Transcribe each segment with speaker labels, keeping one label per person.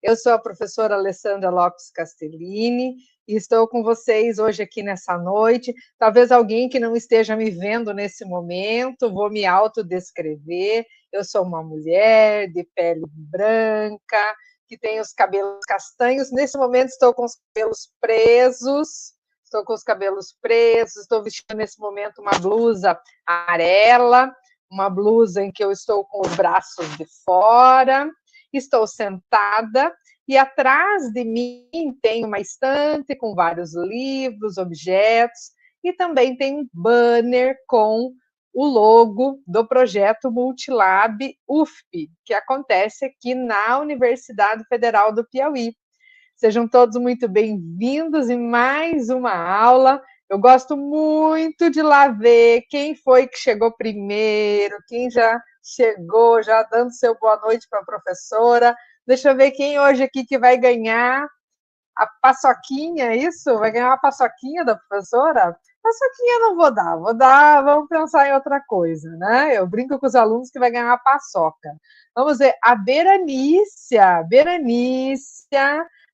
Speaker 1: Eu sou a professora Alessandra Lopes Castellini e estou com vocês hoje aqui nessa noite. Talvez alguém que não esteja me vendo nesse momento, vou me autodescrever. Eu sou uma mulher de pele branca, que tem os cabelos castanhos. Nesse momento estou com os cabelos presos. Estou vestindo nesse momento uma blusa amarela, uma blusa em que eu estou com os braços de fora. Estou sentada e atrás de mim tem uma estante com vários livros, objetos, e também tem um banner com o logo do projeto Multilab UFP, que acontece aqui na Universidade Federal do Piauí. Sejam todos muito bem-vindos em mais uma aula. Eu gosto muito de lá ver quem foi que chegou primeiro, quem já chegou, já dando seu boa noite para a professora. Deixa eu ver quem hoje aqui que vai ganhar a paçoquinha, é isso? Vai ganhar a paçoquinha da professora? Paçoquinha não vou dar, vamos pensar em outra coisa, né? Eu brinco com os alunos que vai ganhar uma paçoca. Vamos ver, a Beranícia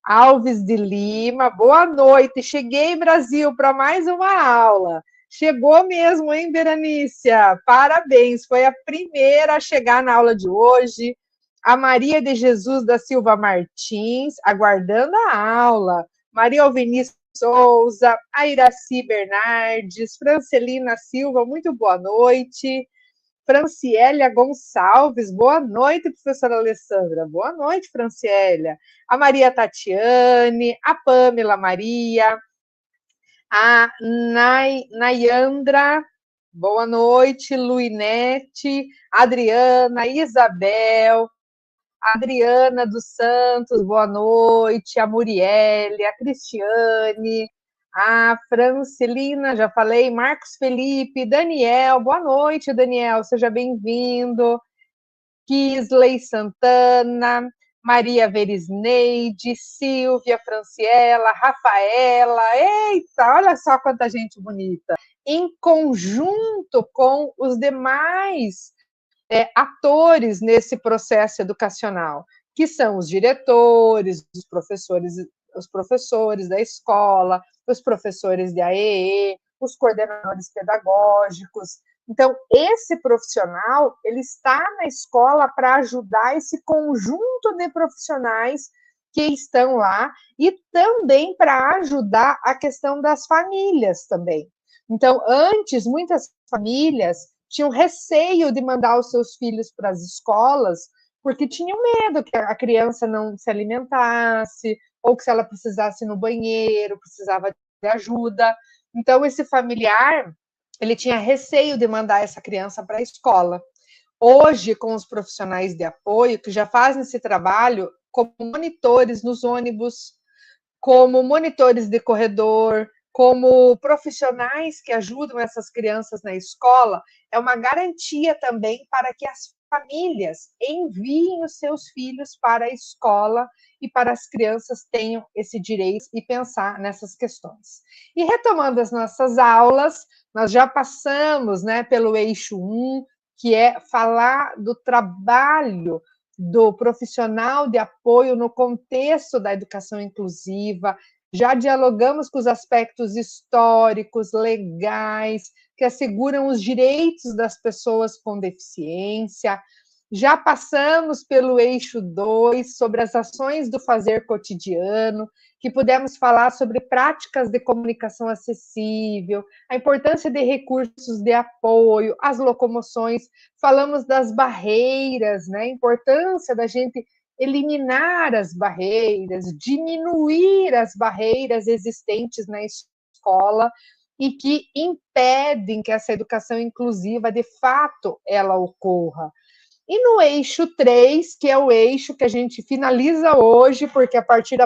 Speaker 1: Alves de Lima, boa noite. Cheguei, Brasil, para mais uma aula. Chegou mesmo, hein, Beranícia? Parabéns, foi a primeira a chegar na aula de hoje. A Maria de Jesus da Silva Martins, aguardando a aula. Maria Alvenice Souza, a Iraci Bernardes, Francelina Silva, muito boa noite. Franciélia Gonçalves, boa noite, professora Alessandra. Boa noite, Franciélia. A Maria Tatiane, a Pamela Maria, a Nayandra, boa noite, Luinete, Adriana, Isabel, Adriana dos Santos, boa noite, a Muriele, a Cristiane, a Francelina, já falei, Marcos Felipe, Daniel, boa noite, Daniel, seja bem-vindo. Kisley Santana, Maria Verisneide, Silvia Franciela, Rafaela, eita, olha só quanta gente bonita. Em conjunto com os demais atores nesse processo educacional, que são os diretores, os professores da escola, os professores de AEE, os coordenadores pedagógicos. Então, esse profissional, ele está na escola para ajudar esse conjunto de profissionais que estão lá e também para ajudar a questão das famílias também. Então, antes, muitas famílias tinham receio de mandar os seus filhos para as escolas, porque tinham medo que a criança não se alimentasse, ou que se ela precisasse ir no banheiro, precisava de ajuda. Então, esse familiar, ele tinha receio de mandar essa criança para a escola. Hoje, com os profissionais de apoio, que já fazem esse trabalho como monitores nos ônibus, como monitores de corredor, como profissionais que ajudam essas crianças na escola, é uma garantia também para que as famílias enviem os seus filhos para a escola e para as crianças tenham esse direito e pensar nessas questões. E retomando as nossas aulas, nós já passamos, né, pelo eixo 1, que é falar do trabalho do profissional de apoio no contexto da educação inclusiva, já dialogamos com os aspectos históricos, legais, que asseguram os direitos das pessoas com deficiência, já passamos pelo eixo 2, sobre as ações do fazer cotidiano, que pudemos falar sobre práticas de comunicação acessível, a importância de recursos de apoio, as locomoções, falamos das barreiras, né? A importância da gente eliminar as barreiras, diminuir as barreiras existentes na escola e que impedem que essa educação inclusiva, de fato, ela ocorra. E no eixo 3, que é o eixo que a gente finaliza hoje, porque a partir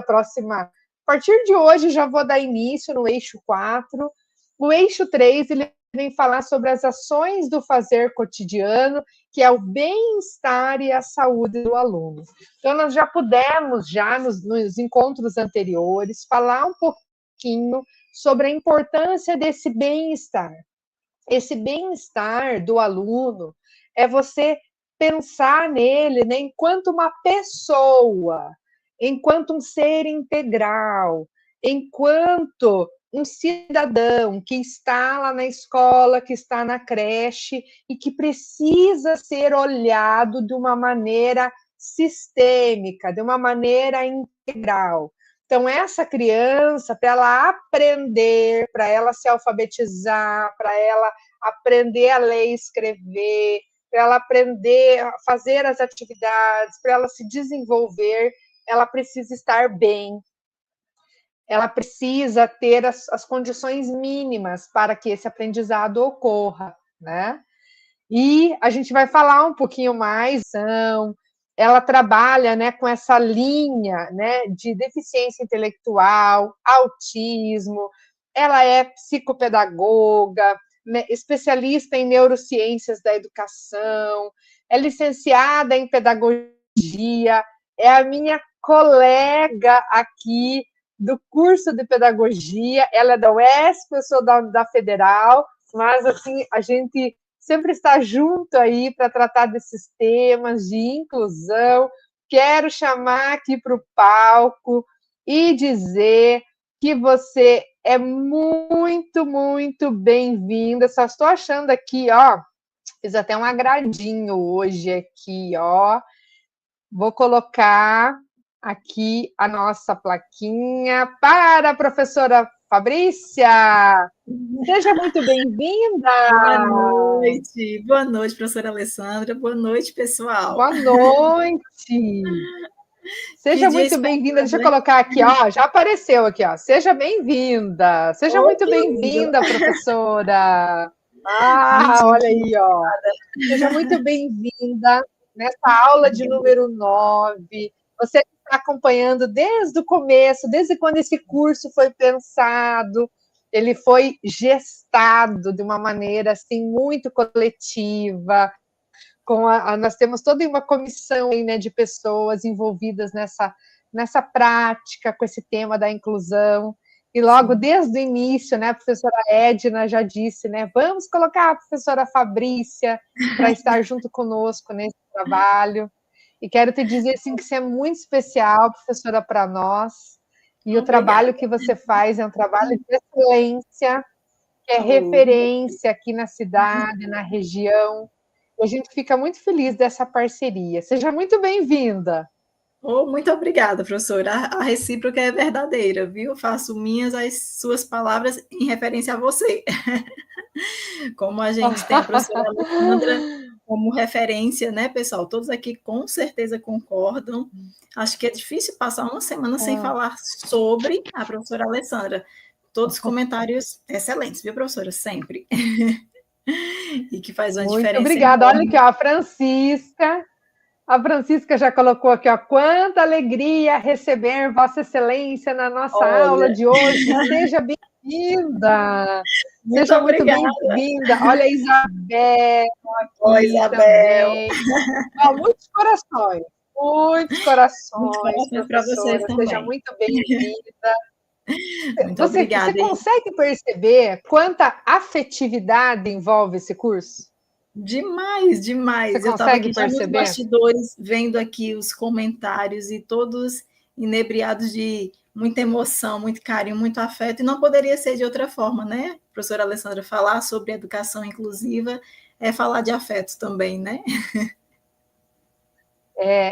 Speaker 1: de hoje já vou dar início no eixo 4. O eixo 3, ele vem falar sobre as ações do fazer cotidiano, que é o bem-estar e a saúde do aluno. Então, nós já pudemos, nos encontros anteriores, falar um pouquinho sobre a importância desse bem-estar. Esse bem-estar do aluno é você pensar nele, né, enquanto uma pessoa. enquanto um ser integral, enquanto um cidadão que está lá na escola, que está na creche e que precisa ser olhado de uma maneira sistêmica, de uma maneira integral. Então, essa criança, para ela aprender, para ela se alfabetizar, para ela aprender a ler e escrever, para ela aprender a fazer as atividades, para ela se desenvolver, ela precisa estar bem. Ela precisa ter as condições mínimas para que esse aprendizado ocorra, né? E a gente vai falar um pouquinho mais. Ela trabalha, né, com essa linha, né, de deficiência intelectual, autismo. Ela é psicopedagoga, né, especialista em neurociências da educação, é licenciada em pedagogia, é a minha colega aqui do curso de pedagogia. Ela é da UESP, eu sou da Federal, mas assim, a gente sempre está junto aí para tratar desses temas de inclusão. Quero chamar aqui para o palco e dizer que você é muito, muito bem-vinda. Só estou achando aqui, ó, fiz até um agradinho hoje aqui, ó. Vou colocar aqui a nossa plaquinha para a professora Fabrícia. Seja muito bem-vinda.
Speaker 2: Boa noite, professora Alessandra. Boa noite, pessoal.
Speaker 1: Boa noite. Seja muito bem-vinda. Deixa eu colocar aqui, ó. Já apareceu aqui, ó. Seja bem-vinda. Seja muito bem-vinda, professora. Olha aí, ó. Seja muito bem-vinda nessa aula de número 9. Você está acompanhando desde o começo, desde quando esse curso foi pensado. Ele foi gestado de uma maneira assim muito coletiva. Nós temos toda uma comissão aí, né, de pessoas envolvidas nessa prática, com esse tema da inclusão. E logo desde o início, né, a professora Edna já disse, né, vamos colocar a professora Fabrícia para estar junto conosco nesse trabalho. E quero te dizer assim, que você é muito especial, professora, para nós. E o trabalho que você faz é um trabalho de excelência, que é referência aqui na cidade, na região. E a gente fica muito feliz dessa parceria. Seja muito bem-vinda.
Speaker 2: Muito obrigada, professora. A recíproca é verdadeira, viu? Faço minhas as suas palavras em referência a você. Como a gente tem a professora Alessandra como referência, né, pessoal? Todos aqui com certeza concordam. Acho que é difícil passar uma semana sem falar sobre a professora Alessandra. Todos comentários excelentes, viu, professora? Sempre. E que faz uma diferença.
Speaker 1: Muito obrigada. Olha aqui, ó, a Francisca já colocou aqui, ó, quanta alegria receber Vossa Excelência na nossa aula de hoje. Seja bem-vinda. Seja muito bem-vinda. Olha a Isabel aqui também. Ó, muitos corações. Muitos corações, professora. Seja muito bem-vinda. Você consegue perceber quanta afetividade envolve esse curso?
Speaker 2: Demais, demais.
Speaker 1: Você consegue perceber?
Speaker 2: Nos bastidores, vendo aqui os comentários e todos inebriados de muita emoção, muito carinho, muito afeto, e não poderia ser de outra forma, né, professora Alessandra? Falar sobre educação inclusiva é falar de afeto também, né?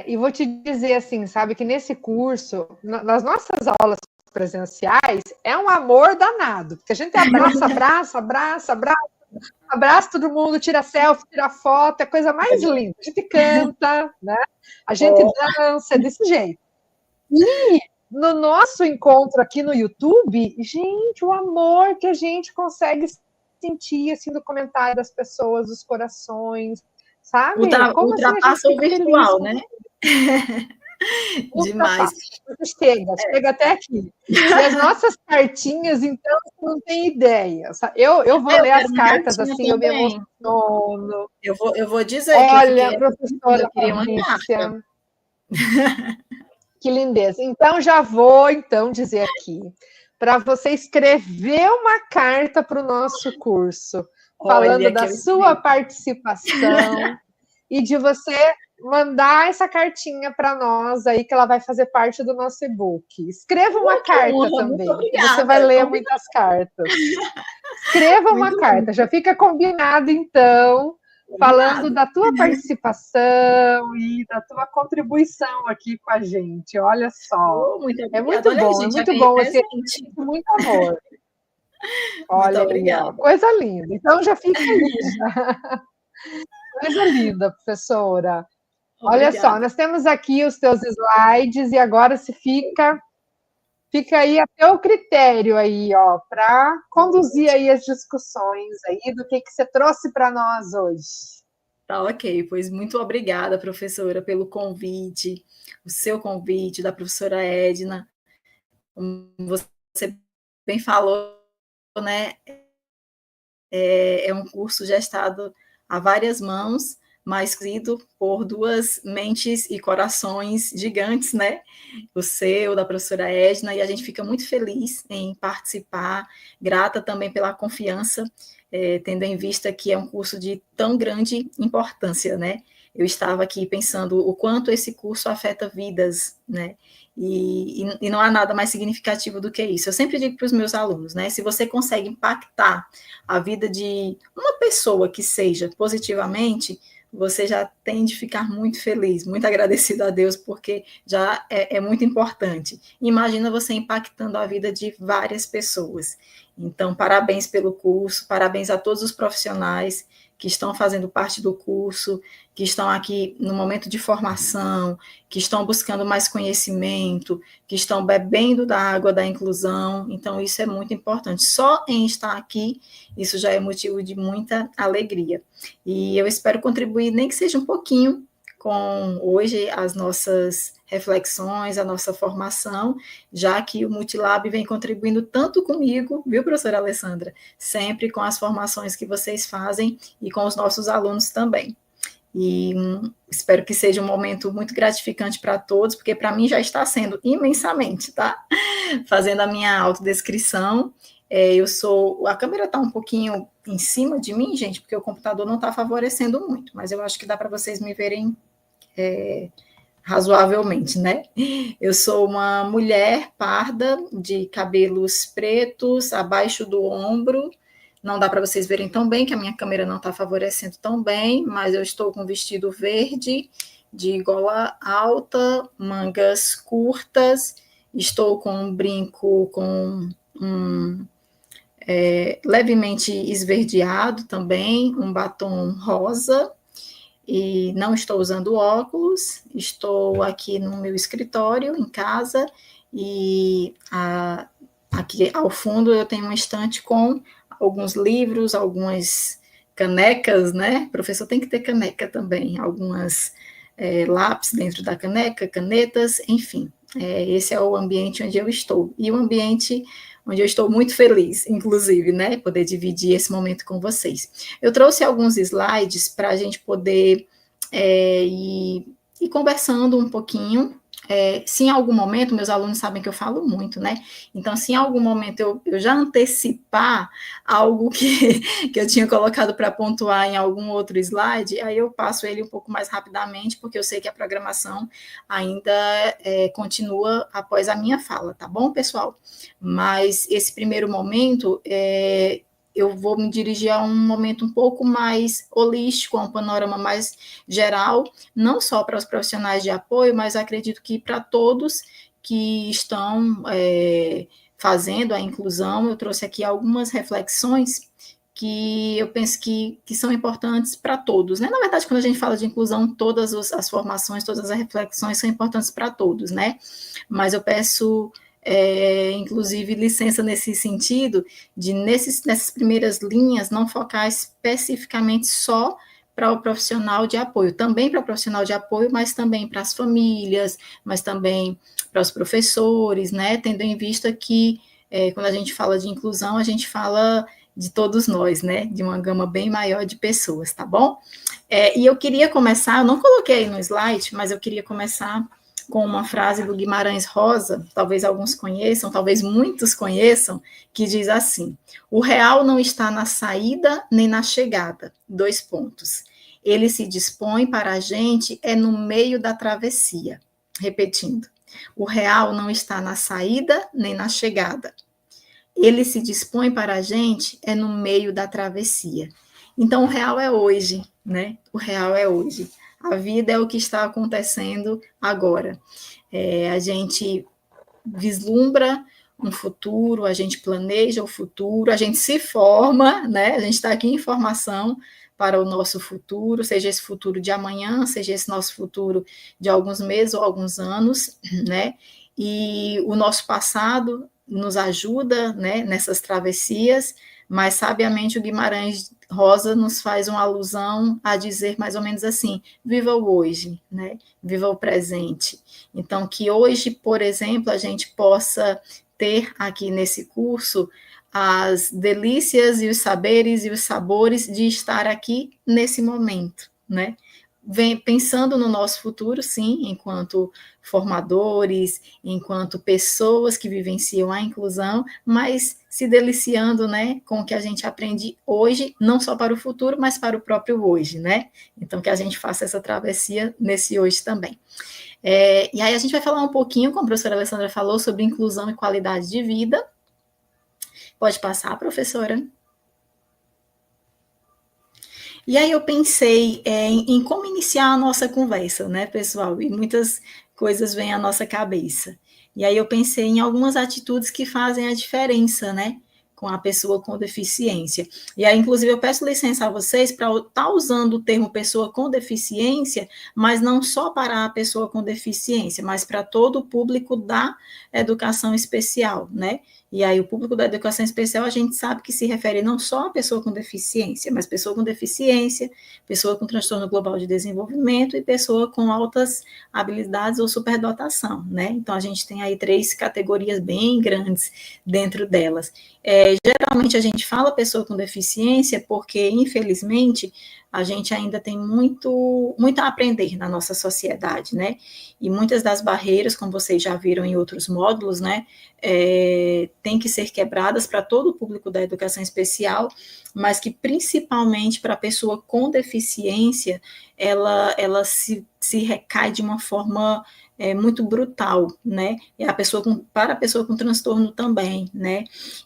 Speaker 1: E vou te dizer assim, sabe, que nesse curso, nas nossas aulas presenciais, é um amor danado, porque a gente abraça todo mundo, tira selfie, tira foto, é a coisa mais linda. A gente canta, né? A gente dança, desse jeito. E no nosso encontro aqui no YouTube, gente, o amor que a gente consegue sentir, assim, do comentário das pessoas, dos corações, sabe?
Speaker 2: Ultrapassa o virtual, né? Demais.
Speaker 1: Chega até aqui. E as nossas cartinhas, então, você não tem ideia. Eu vou ler as cartas assim, eu me emociono.
Speaker 2: Eu vou dizer.
Speaker 1: Olha, professora Fabrícia. Que lindeza. Então, já vou dizer aqui, para você escrever uma carta para o nosso curso, falando da sua participação e de você mandar essa cartinha para nós aí, que ela vai fazer parte do nosso e-book. Escreva uma carta
Speaker 2: honra,
Speaker 1: também,
Speaker 2: muito
Speaker 1: que você vai
Speaker 2: obrigada.
Speaker 1: ler muitas cartas. Escreva uma
Speaker 2: Muito
Speaker 1: carta, já fica combinado, então, falando
Speaker 2: combinado.
Speaker 1: da tua participação e da tua contribuição aqui com a gente. Olha só,
Speaker 2: Oh, muito obrigada. Olha aí,
Speaker 1: é
Speaker 2: gente, já
Speaker 1: muito
Speaker 2: ganhei
Speaker 1: bom esse
Speaker 2: presente.
Speaker 1: muito amor.
Speaker 2: Muito
Speaker 1: Olha aí, ó,
Speaker 2: obrigada.
Speaker 1: coisa linda. Então já fica aí, coisa linda, professora. Olha só,
Speaker 2: Obrigada.
Speaker 1: nós temos aqui os teus slides e agora se fica aí a teu critério aí, ó, para conduzir aí as discussões aí do que você trouxe para nós hoje.
Speaker 2: Tá ok, pois muito obrigada, professora, pelo convite, o seu convite, da professora Edna. Como você bem falou, né? É um curso gestado a várias mãos, mas escrito por duas mentes e corações gigantes, né? O seu, da professora Edna, e a gente fica muito feliz em participar, grata também pela confiança, tendo em vista que é um curso de tão grande importância, né? Eu estava aqui pensando o quanto esse curso afeta vidas, né? E não há nada mais significativo do que isso. Eu sempre digo para os meus alunos, né? Se você consegue impactar a vida de uma pessoa que seja positivamente, você já tem de ficar muito feliz, muito agradecido a Deus, porque já é muito importante. Imagina você impactando a vida de várias pessoas. Então, parabéns pelo curso, parabéns a todos os profissionais que estão fazendo parte do curso, que estão aqui no momento de formação, que estão buscando mais conhecimento, que estão bebendo da água da inclusão. Então, isso é muito importante. Só em estar aqui, isso já é motivo de muita alegria. E eu espero contribuir, nem que seja um pouquinho, com hoje as nossas reflexões, a nossa formação, já que o Multilab vem contribuindo tanto comigo, viu, professora Alessandra? Sempre com as formações que vocês fazem e com os nossos alunos também. E espero que seja um momento muito gratificante para todos, porque para mim já está sendo imensamente, tá? Fazendo a minha autodescrição, eu sou... A câmera está um pouquinho em cima de mim, gente, porque o computador não está favorecendo muito, mas eu acho que dá para vocês me verem razoavelmente, né? Eu sou uma mulher parda, de cabelos pretos, abaixo do ombro. Não dá para vocês verem tão bem, que a minha câmera não está favorecendo tão bem, mas eu estou com um vestido verde, de gola alta, mangas curtas, estou com um brinco com levemente esverdeado também, um batom rosa, e não estou usando óculos, estou aqui no meu escritório, em casa, e aqui ao fundo eu tenho uma estante com alguns livros, algumas canecas, né? O professor tem que ter caneca também, algumas lápis dentro da caneca, canetas, enfim. Esse é o ambiente onde eu estou. E o ambiente onde eu estou muito feliz, inclusive, né? Poder dividir esse momento com vocês. Eu trouxe alguns slides para a gente poder ir conversando um pouquinho. Se em algum momento, meus alunos sabem que eu falo muito, né? Então, se em algum momento eu já antecipar algo que eu tinha colocado para pontuar em algum outro slide, aí eu passo ele um pouco mais rapidamente, porque eu sei que a programação ainda continua após a minha fala, tá bom, pessoal? Mas esse primeiro momento, eu vou me dirigir a um momento um pouco mais holístico, a um panorama mais geral, não só para os profissionais de apoio, mas acredito que para todos que estão fazendo a inclusão. Eu trouxe aqui algumas reflexões que eu penso que são importantes para todos, né? Na verdade, quando a gente fala de inclusão, todas as formações, todas as reflexões são importantes para todos, né? Mas eu peço... inclusive, licença nesse sentido, de nessas primeiras linhas não focar especificamente só para o profissional de apoio, também para o profissional de apoio, mas também para as famílias, mas também para os professores, né, tendo em vista que quando a gente fala de inclusão, a gente fala de todos nós, né, de uma gama bem maior de pessoas, tá bom? E eu queria começar, eu não coloquei no slide, mas eu queria começar com uma frase do Guimarães Rosa, talvez alguns conheçam, talvez muitos conheçam, que diz assim: o real não está na saída nem na chegada, 2 pontos. Ele se dispõe para a gente no meio da travessia. Repetindo, o real não está na saída nem na chegada. Ele se dispõe para a gente no meio da travessia. Então, o real é hoje, né? O real é hoje. A vida é o que está acontecendo agora. A gente vislumbra um futuro, a gente planeja o futuro, a gente se forma, né? A gente está aqui em formação para o nosso futuro, seja esse futuro de amanhã, seja esse nosso futuro de alguns meses ou alguns anos, né? E o nosso passado nos ajuda, né, nessas travessias, mas sabiamente o Guimarães Rosa nos faz uma alusão a dizer mais ou menos assim: viva o hoje, né? Viva o presente. Então, que hoje, por exemplo, a gente possa ter aqui nesse curso as delícias e os saberes e os sabores de estar aqui nesse momento, né? Pensando no nosso futuro, sim, enquanto formadores, enquanto pessoas que vivenciam a inclusão, mas se deliciando, né, com o que a gente aprende hoje, não só para o futuro, mas para o próprio hoje, né? Então, que a gente faça essa travessia nesse hoje também. E aí a gente vai falar um pouquinho, como a professora Alessandra falou, sobre inclusão e qualidade de vida. Pode passar, professora? E aí eu pensei em como iniciar a nossa conversa, né, pessoal? E muitas coisas vêm à nossa cabeça. E aí eu pensei em algumas atitudes que fazem a diferença, né, com a pessoa com deficiência. E aí, inclusive, eu peço licença a vocês para estar usando o termo pessoa com deficiência, mas não só para a pessoa com deficiência, mas para todo o público da educação especial, né? E aí, o público da educação especial, a gente sabe que se refere não só a pessoa com deficiência, mas pessoa com deficiência, pessoa com transtorno global de desenvolvimento e pessoa com altas habilidades ou superdotação, né? Então, a gente tem aí 3 categorias bem grandes dentro delas. Geralmente, a gente fala pessoa com deficiência porque, infelizmente, a gente ainda tem muito a aprender na nossa sociedade, né? E muitas das barreiras, como vocês já viram em outros módulos, né, têm que ser quebradas para todo o público da educação especial, mas que principalmente para a pessoa com deficiência, ela se recai de uma forma muito brutal, né? E para a pessoa com transtorno também, né?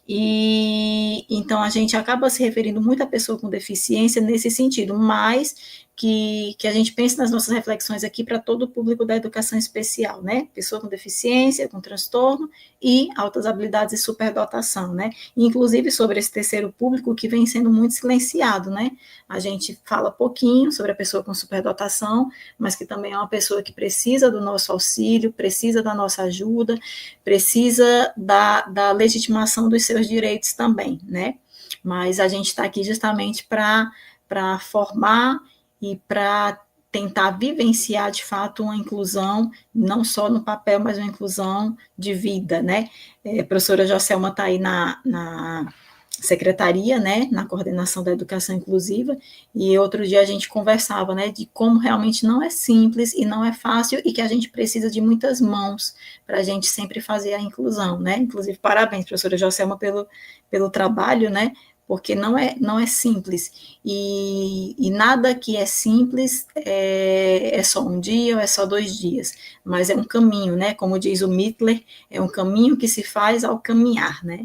Speaker 2: E então a gente acaba se referindo muito à pessoa com deficiência nesse sentido, mas que a gente pense nas nossas reflexões aqui para todo o público da educação especial, né? Pessoa com deficiência, com transtorno e altas habilidades e superdotação, né? Inclusive sobre esse terceiro público que vem sendo muito silenciado, né? A gente fala pouquinho sobre a pessoa com superdotação, mas que também é uma pessoa que precisa do nosso auxílio, precisa da nossa ajuda, precisa da legitimação dos seus direitos também, né? Mas a gente está aqui justamente para formar e para tentar vivenciar de fato uma inclusão, não só no papel, mas uma inclusão de vida, né? A professora Jocelma está aí na secretaria, né, na coordenação da educação inclusiva, e outro dia a gente conversava, né, de como realmente não é simples e não é fácil e que a gente precisa de muitas mãos para a gente sempre fazer a inclusão, né? Inclusive, parabéns, professora Jocelma, pelo trabalho, né? Porque não é simples, e nada que é simples é só um dia ou é só 2 dias, mas é um caminho, né? Como diz o Mittler, é um caminho que se faz ao caminhar, né?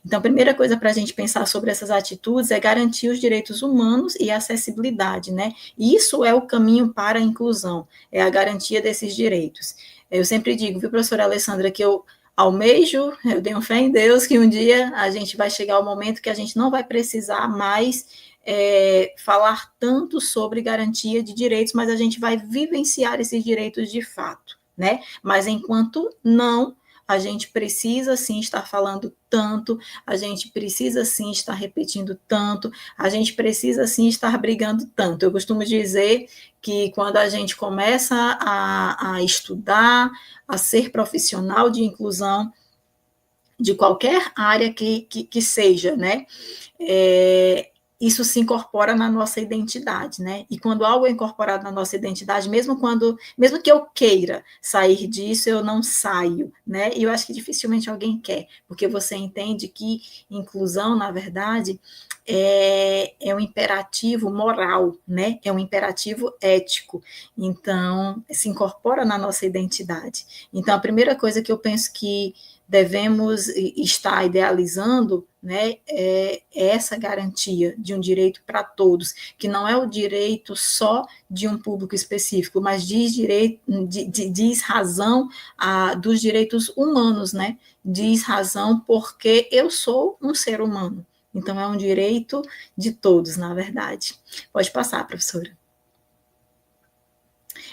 Speaker 2: Então, a primeira coisa para a gente pensar sobre essas atitudes é garantir os direitos humanos e a acessibilidade, né? E isso é o caminho para a inclusão, é a garantia desses direitos. Eu sempre digo, viu, professora Alessandra, que eu almejo, eu tenho fé em Deus que um dia a gente vai chegar ao momento que a gente não vai precisar mais falar tanto sobre garantia de direitos, mas a gente vai vivenciar esses direitos de fato, né? Mas enquanto não, a gente precisa sim estar falando tanto, a gente precisa sim estar repetindo tanto, a gente precisa sim estar brigando tanto. Eu costumo dizer que quando a gente começa a estudar, a ser profissional de inclusão, de qualquer área que seja, né? isso se incorpora na nossa identidade, né? E quando algo é incorporado na nossa identidade, mesmo que eu queira sair disso, eu não saio, né? E eu acho que dificilmente alguém quer, porque você entende que inclusão, na verdade, é um imperativo moral, né? É um imperativo ético. Então, se incorpora na nossa identidade. Então, a primeira coisa que eu penso que devemos estar idealizando, né, é essa garantia de um direito para todos, que não é o direito só de um público específico, mas diz razão dos direitos humanos, né? Diz razão porque eu sou um ser humano. Então, é um direito de todos, na verdade. Pode passar, professora.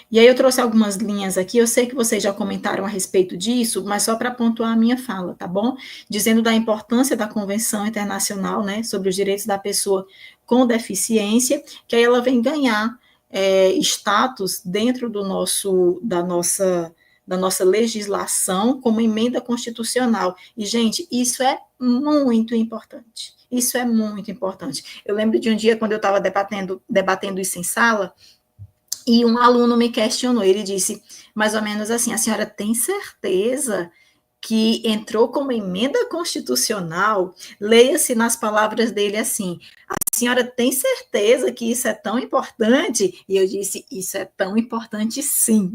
Speaker 2: E aí eu trouxe algumas linhas aqui, eu sei que vocês já comentaram a respeito disso, mas só para pontuar a minha fala, tá bom? Dizendo da importância da Convenção Internacional, né, sobre os direitos da pessoa com deficiência, que aí ela vem ganhar status dentro da nossa legislação como emenda constitucional. E, gente, isso é muito importante. Isso é muito importante. Eu lembro de um dia, quando eu estava debatendo isso em sala, e um aluno me questionou, ele disse mais ou menos assim: a senhora tem certeza que entrou como emenda constitucional? Leia-se nas palavras dele assim: a senhora tem certeza que isso é tão importante? E eu disse: isso é tão importante sim,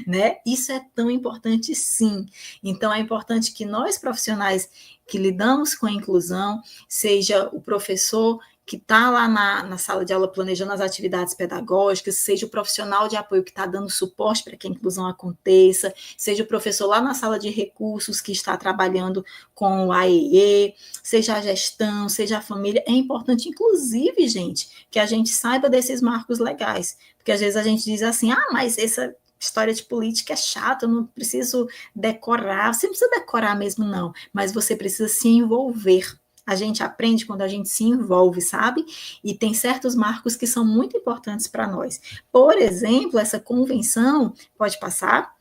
Speaker 2: né? Isso é tão importante sim. Então é importante que nós profissionais que lidamos com a inclusão, seja o professor que está lá na sala de aula planejando as atividades pedagógicas, seja o profissional de apoio que está dando suporte para que a inclusão aconteça, seja o professor lá na sala de recursos que está trabalhando com o AEE, seja a gestão, seja a família. É importante, inclusive, gente, que a gente saiba desses marcos legais, porque às vezes a gente diz assim: ah, mas essa história de política é chata, eu não preciso decorar. Você não precisa decorar mesmo, não, mas você precisa se envolver. A gente aprende quando a gente se envolve, sabe? E tem certos marcos que são muito importantes para nós. Por exemplo, essa convenção, pode passar,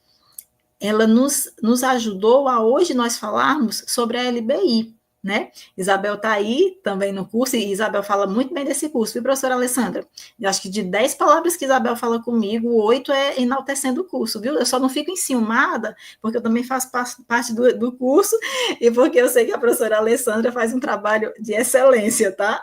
Speaker 2: ela nos ajudou a hoje nós falarmos sobre a LBI, né? Isabel está aí também no curso, e Isabel fala muito bem desse curso, viu, professora Alessandra? Eu acho que de 10 palavras que Isabel fala comigo, 8 é enaltecendo o curso, viu? Eu só não fico enciumada, porque eu também faço parte do curso, e porque eu sei que a professora Alessandra faz um trabalho de excelência, tá?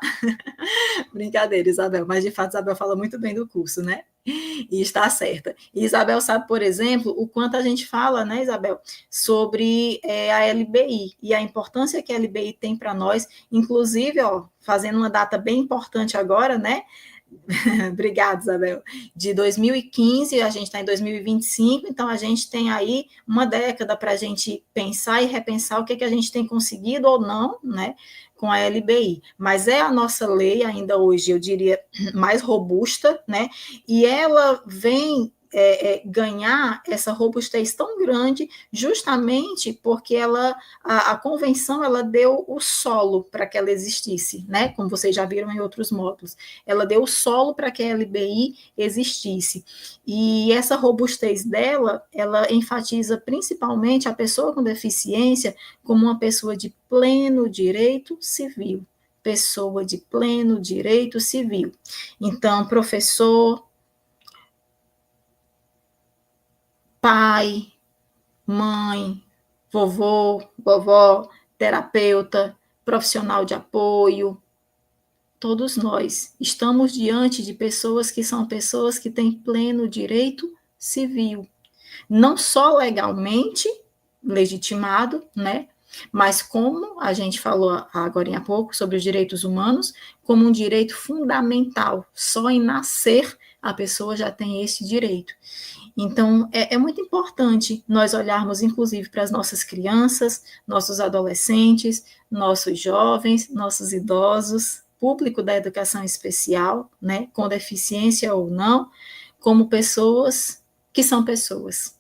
Speaker 2: Brincadeira, Isabel, mas de fato Isabel fala muito bem do curso, né? E está certa. E Isabel sabe, por exemplo, o quanto a gente fala, né, Isabel, sobre a LBI e a importância que a LBI tem para nós, inclusive, ó, fazendo uma data bem importante agora, né? Obrigada, Isabel. De 2015, a gente está em 2025, então a gente tem aí uma década para a gente pensar e repensar o que a gente tem conseguido ou não, né, com a LBI. Mas é a nossa lei ainda hoje, eu diria, mais robusta, né, e ela vem ganhar essa robustez tão grande justamente porque a convenção ela deu o solo para que ela existisse, né? Como vocês já viram em outros módulos. Ela deu o solo para que a LBI existisse. E essa robustez dela, ela enfatiza principalmente a pessoa com deficiência como uma pessoa de pleno direito civil. Pessoa de pleno direito civil. Então, professor, pai, mãe, vovô, vovó, terapeuta, profissional de apoio, todos nós estamos diante de pessoas que são pessoas que têm pleno direito civil, não só legalmente legitimado, né? Mas como a gente falou agora há pouco sobre os direitos humanos, como um direito fundamental, só em nascer a pessoa já tem esse direito. Então, é muito importante nós olharmos, inclusive, para as nossas crianças, nossos adolescentes, nossos jovens, nossos idosos, público da educação especial, né, com deficiência ou não, como pessoas que são pessoas,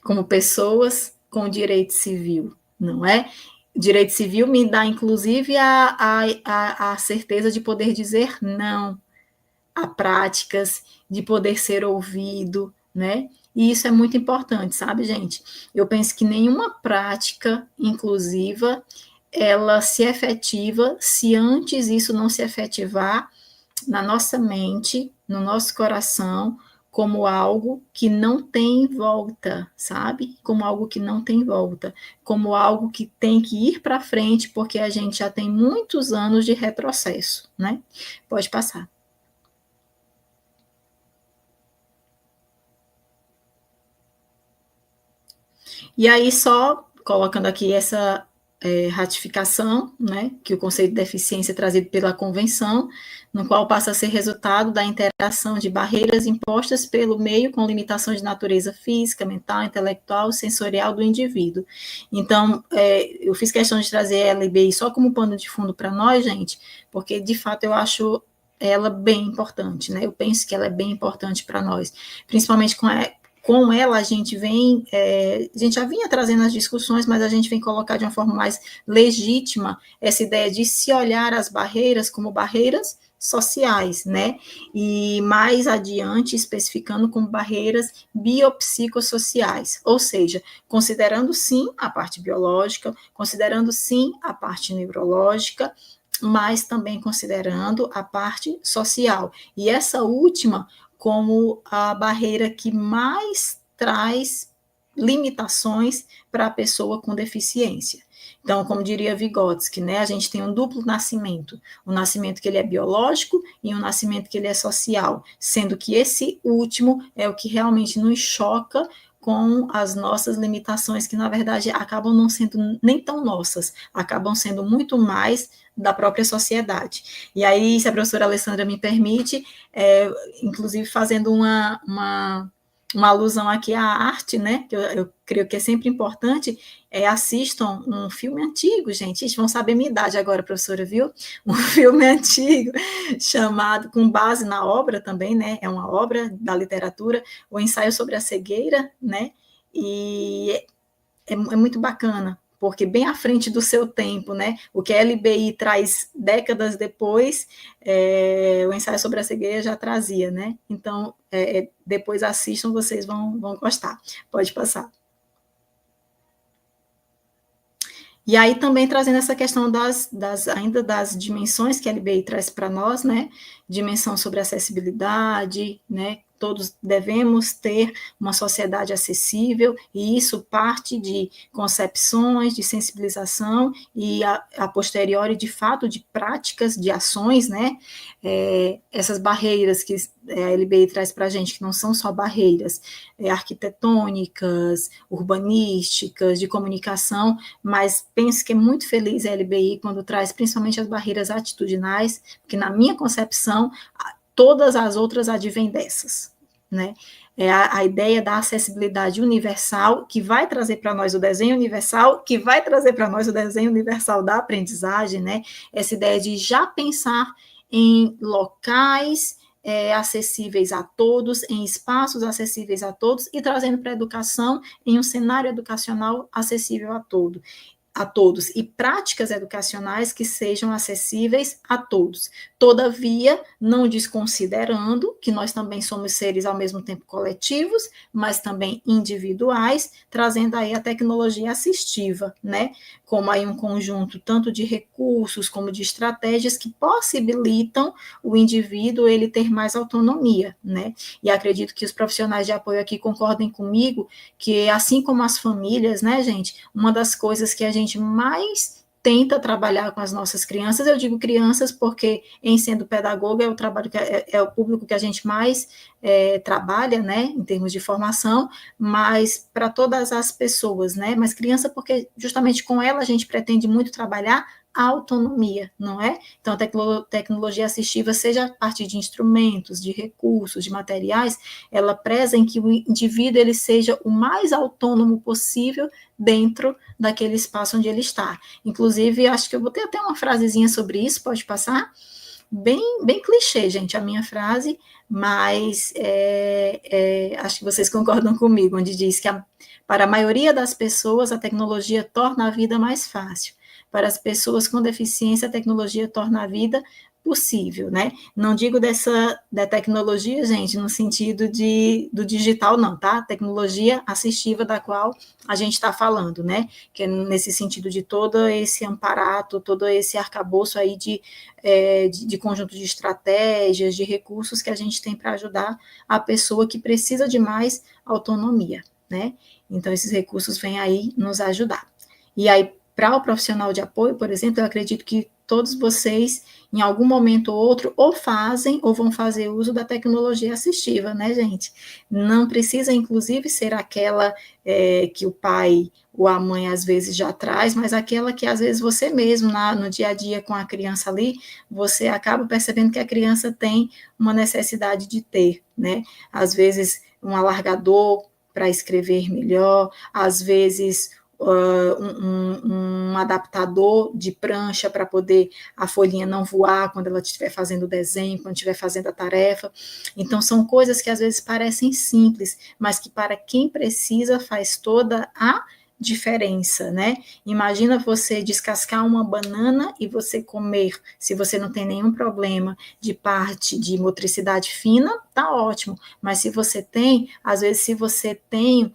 Speaker 2: como pessoas com direito civil, não é? Direito civil me dá, inclusive, a certeza de poder dizer não a práticas, de poder ser ouvido, né? E isso é muito importante, sabe, gente? Eu penso que nenhuma prática inclusiva ela se efetiva se antes isso não se efetivar na nossa mente, no nosso coração, como algo que não tem volta, sabe? Como algo que não tem volta, como algo que tem que ir para frente, porque a gente já tem muitos anos de retrocesso, né? Pode passar. E aí, só colocando aqui essa ratificação, né, que o conceito de deficiência é trazido pela Convenção, no qual passa a ser resultado da interação de barreiras impostas pelo meio com limitações de natureza física, mental, intelectual, sensorial do indivíduo. Então, eu fiz questão de trazer a LBI só como pano de fundo para nós, gente, porque, de fato, eu acho ela bem importante, né? Eu penso que ela é bem importante para nós, principalmente com ela a gente vem, a gente já vinha trazendo as discussões, mas a gente vem colocar de uma forma mais legítima essa ideia de se olhar as barreiras como barreiras sociais, né? E mais adiante especificando como barreiras biopsicossociais, ou seja, considerando sim a parte biológica, considerando sim a parte neurológica, mas também considerando a parte social. E essa última como a barreira que mais traz limitações para a pessoa com deficiência. Então, como diria Vygotsky, né, a gente tem um duplo nascimento, um nascimento que ele é biológico e um nascimento que ele é social, sendo que esse último é o que realmente nos choca com as nossas limitações, que na verdade acabam não sendo nem tão nossas, acabam sendo muito mais da própria sociedade. E aí, se a professora Alessandra me permite, inclusive fazendo uma alusão aqui à arte, né, que eu creio que é sempre importante, assistam um filme antigo, gente, vocês vão saber minha idade agora, professora, viu? Um filme antigo, chamado, com base na obra também, né, é uma obra da literatura, O Ensaio sobre a Cegueira, né, e é muito bacana, porque bem à frente do seu tempo, né? O que a LBI traz décadas depois, o Ensaio sobre a Cegueira já trazia, né? Então, depois assistam, vocês vão gostar. Pode passar. E aí também trazendo essa questão ainda das dimensões que a LBI traz para nós, né? Dimensão sobre acessibilidade, né? Todos devemos ter uma sociedade acessível, e isso parte de concepções, de sensibilização, e a posteriori, de fato, de práticas, de ações, né? Essas barreiras que a LBI traz para a gente, que não são só barreiras arquitetônicas, urbanísticas, de comunicação, mas penso que é muito feliz a LBI quando traz principalmente as barreiras atitudinais, porque na minha concepção, todas as outras advêm dessas, né? A ideia da acessibilidade universal, que vai trazer para nós o desenho universal, que vai trazer para nós o desenho universal da aprendizagem, né? Essa ideia de já pensar em locais acessíveis a todos, em espaços acessíveis a todos, e trazendo para a educação em um cenário educacional acessível a todos, e práticas educacionais que sejam acessíveis a todos. Todavia, não desconsiderando que nós também somos seres ao mesmo tempo coletivos, mas também individuais, trazendo aí a tecnologia assistiva, né? Como aí um conjunto tanto de recursos como de estratégias que possibilitam o indivíduo ele ter mais autonomia, né? E acredito que os profissionais de apoio aqui concordem comigo que, assim como as famílias, né, gente, uma das coisas que a gente mais tenta trabalhar com as nossas crianças, eu digo crianças porque, em sendo pedagoga, é o trabalho que é o público que a gente mais trabalha, né, em termos de formação, mas para todas as pessoas, né, mas criança porque justamente com ela a gente pretende muito trabalhar a autonomia, não é? Então, a tecnologia assistiva, seja a partir de instrumentos, de recursos, de materiais, ela preza em que o indivíduo ele seja o mais autônomo possível dentro daquele espaço onde ele está. Inclusive, acho que eu botei até uma frasezinha sobre isso, pode passar? Bem clichê, gente, a minha frase, mas acho que vocês concordam comigo, onde diz que para a maioria das pessoas a tecnologia torna a vida mais fácil. Para as pessoas com deficiência, a tecnologia torna a vida possível, né? Não digo da tecnologia, gente, no sentido do digital, não, tá? Tecnologia assistiva da qual a gente está falando, né? Que é nesse sentido de todo esse amparato, todo esse arcabouço aí de conjunto de estratégias, de recursos que a gente tem para ajudar a pessoa que precisa de mais autonomia, né? Então, esses recursos vêm aí nos ajudar. E aí, para o profissional de apoio, por exemplo, eu acredito que todos vocês, em algum momento ou outro, ou fazem ou vão fazer uso da tecnologia assistiva, né, gente? Não precisa, inclusive, ser aquela que o pai ou a mãe às vezes já traz, mas aquela que às vezes você mesmo, no dia a dia com a criança ali, você acaba percebendo que a criança tem uma necessidade de ter, né? Às vezes, um alargador para escrever melhor, às vezes um adaptador de prancha para poder a folhinha não voar quando ela estiver fazendo o desenho, quando estiver fazendo a tarefa. Então, são coisas que às vezes parecem simples, mas que para quem precisa faz toda a diferença, né? Imagina você descascar uma banana e você comer, se você não tem nenhum problema de parte de motricidade fina, tá ótimo, mas se você tem, às vezes se você tem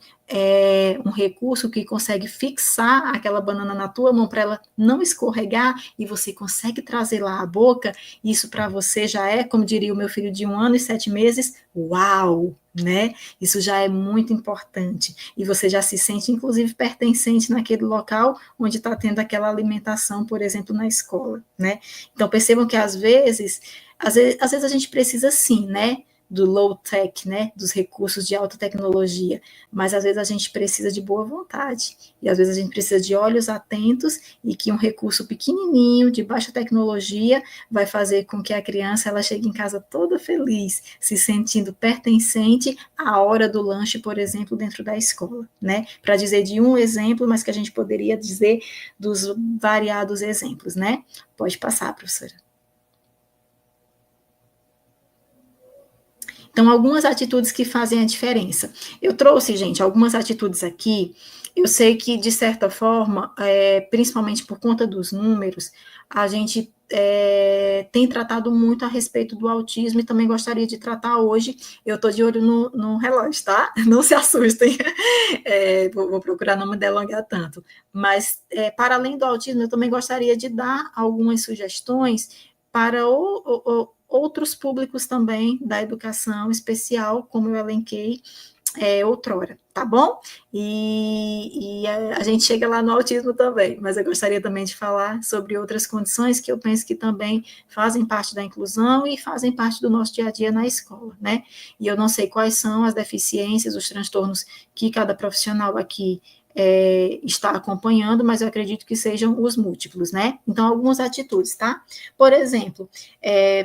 Speaker 2: um recurso que consegue fixar aquela banana na tua mão para ela não escorregar e você consegue trazer lá a boca, isso para você já é, como diria o meu filho de 1 ano e 7 meses, uau, né? Isso já é muito importante. E você já se sente, inclusive, pertencente naquele local onde está tendo aquela alimentação, por exemplo, na escola, né? Então, percebam que às vezes a gente precisa sim, né? Do low-tech, né, dos recursos de alta tecnologia, mas às vezes a gente precisa de boa vontade, e às vezes a gente precisa de olhos atentos, e que um recurso pequenininho, de baixa tecnologia, vai fazer com que a criança ela chegue em casa toda feliz, se sentindo pertencente à hora do lanche, por exemplo, dentro da escola, né, para dizer de um exemplo, mas que a gente poderia dizer dos variados exemplos, né, pode passar, professora. Então, algumas atitudes que fazem a diferença. Eu trouxe, gente, algumas atitudes aqui. Eu sei que, de certa forma, principalmente por conta dos números, a gente tem tratado muito a respeito do autismo e também gostaria de tratar hoje. Eu estou de olho no relógio, tá? Não se assustem. Vou procurar não me delongar tanto. Mas, para além do autismo, eu também gostaria de dar algumas sugestões para outros públicos também da educação especial, como eu elenquei outrora, tá bom? E a gente chega lá no autismo também, mas eu gostaria também de falar sobre outras condições que eu penso que também fazem parte da inclusão e fazem parte do nosso dia a dia na escola, né? E eu não sei quais são as deficiências, os transtornos que cada profissional aqui está acompanhando, mas eu acredito que sejam os múltiplos, né? Então, algumas atitudes, tá? Por exemplo,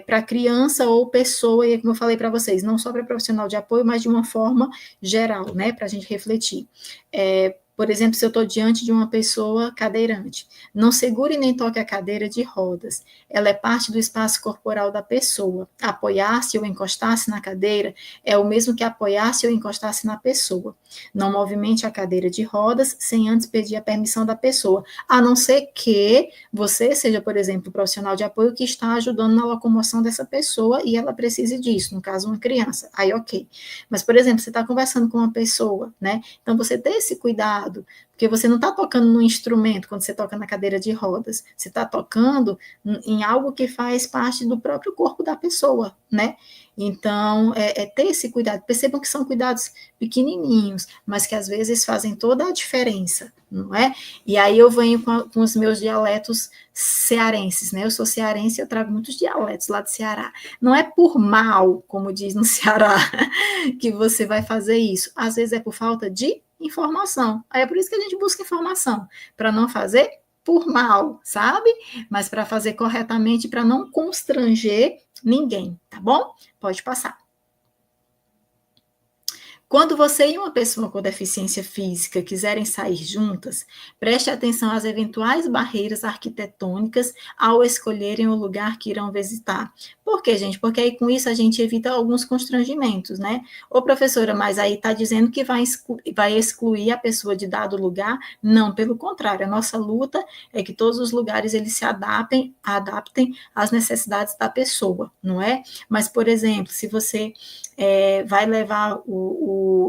Speaker 2: para criança ou pessoa, e como eu falei para vocês, não só para profissional de apoio, mas de uma forma geral, né? Para a gente refletir. Por exemplo, se eu estou diante de uma pessoa cadeirante, não segure nem toque a cadeira de rodas. Ela é parte do espaço corporal da pessoa. Apoiar-se ou encostar-se na cadeira é o mesmo que apoiar-se ou encostar-se na pessoa. Não movimente a cadeira de rodas sem antes pedir a permissão da pessoa, a não ser que você seja, por exemplo, o profissional de apoio que está ajudando na locomoção dessa pessoa e ela precise disso, no caso, uma criança. Aí, ok. Mas, por exemplo, você está conversando com uma pessoa, né? Então, você tem esse cuidado, porque você não está tocando no instrumento quando você toca na cadeira de rodas, você está tocando em algo que faz parte do próprio corpo da pessoa, né? Então, ter esse cuidado. Percebam que são cuidados pequenininhos, mas que às vezes fazem toda a diferença, não é? E aí eu venho com os meus dialetos cearenses, né? Eu sou cearense e eu trago muitos dialetos lá do Ceará. Não é por mal, como diz no Ceará, que você vai fazer isso. Às vezes é por falta de informação. Aí é por isso que a gente busca informação, para não fazer por mal, sabe? Mas para fazer corretamente, para não constranger ninguém, tá bom? Pode passar. Quando você e uma pessoa com deficiência física quiserem sair juntas, preste atenção às eventuais barreiras arquitetônicas ao escolherem o lugar que irão visitar. Por quê, gente? Porque aí com isso a gente evita alguns constrangimentos, né? Ô, professora, mas aí está dizendo que vai excluir a pessoa de dado lugar? Não, pelo contrário, a nossa luta é que todos os lugares eles se adaptem às necessidades da pessoa, não é? Mas, por exemplo, se você vai levar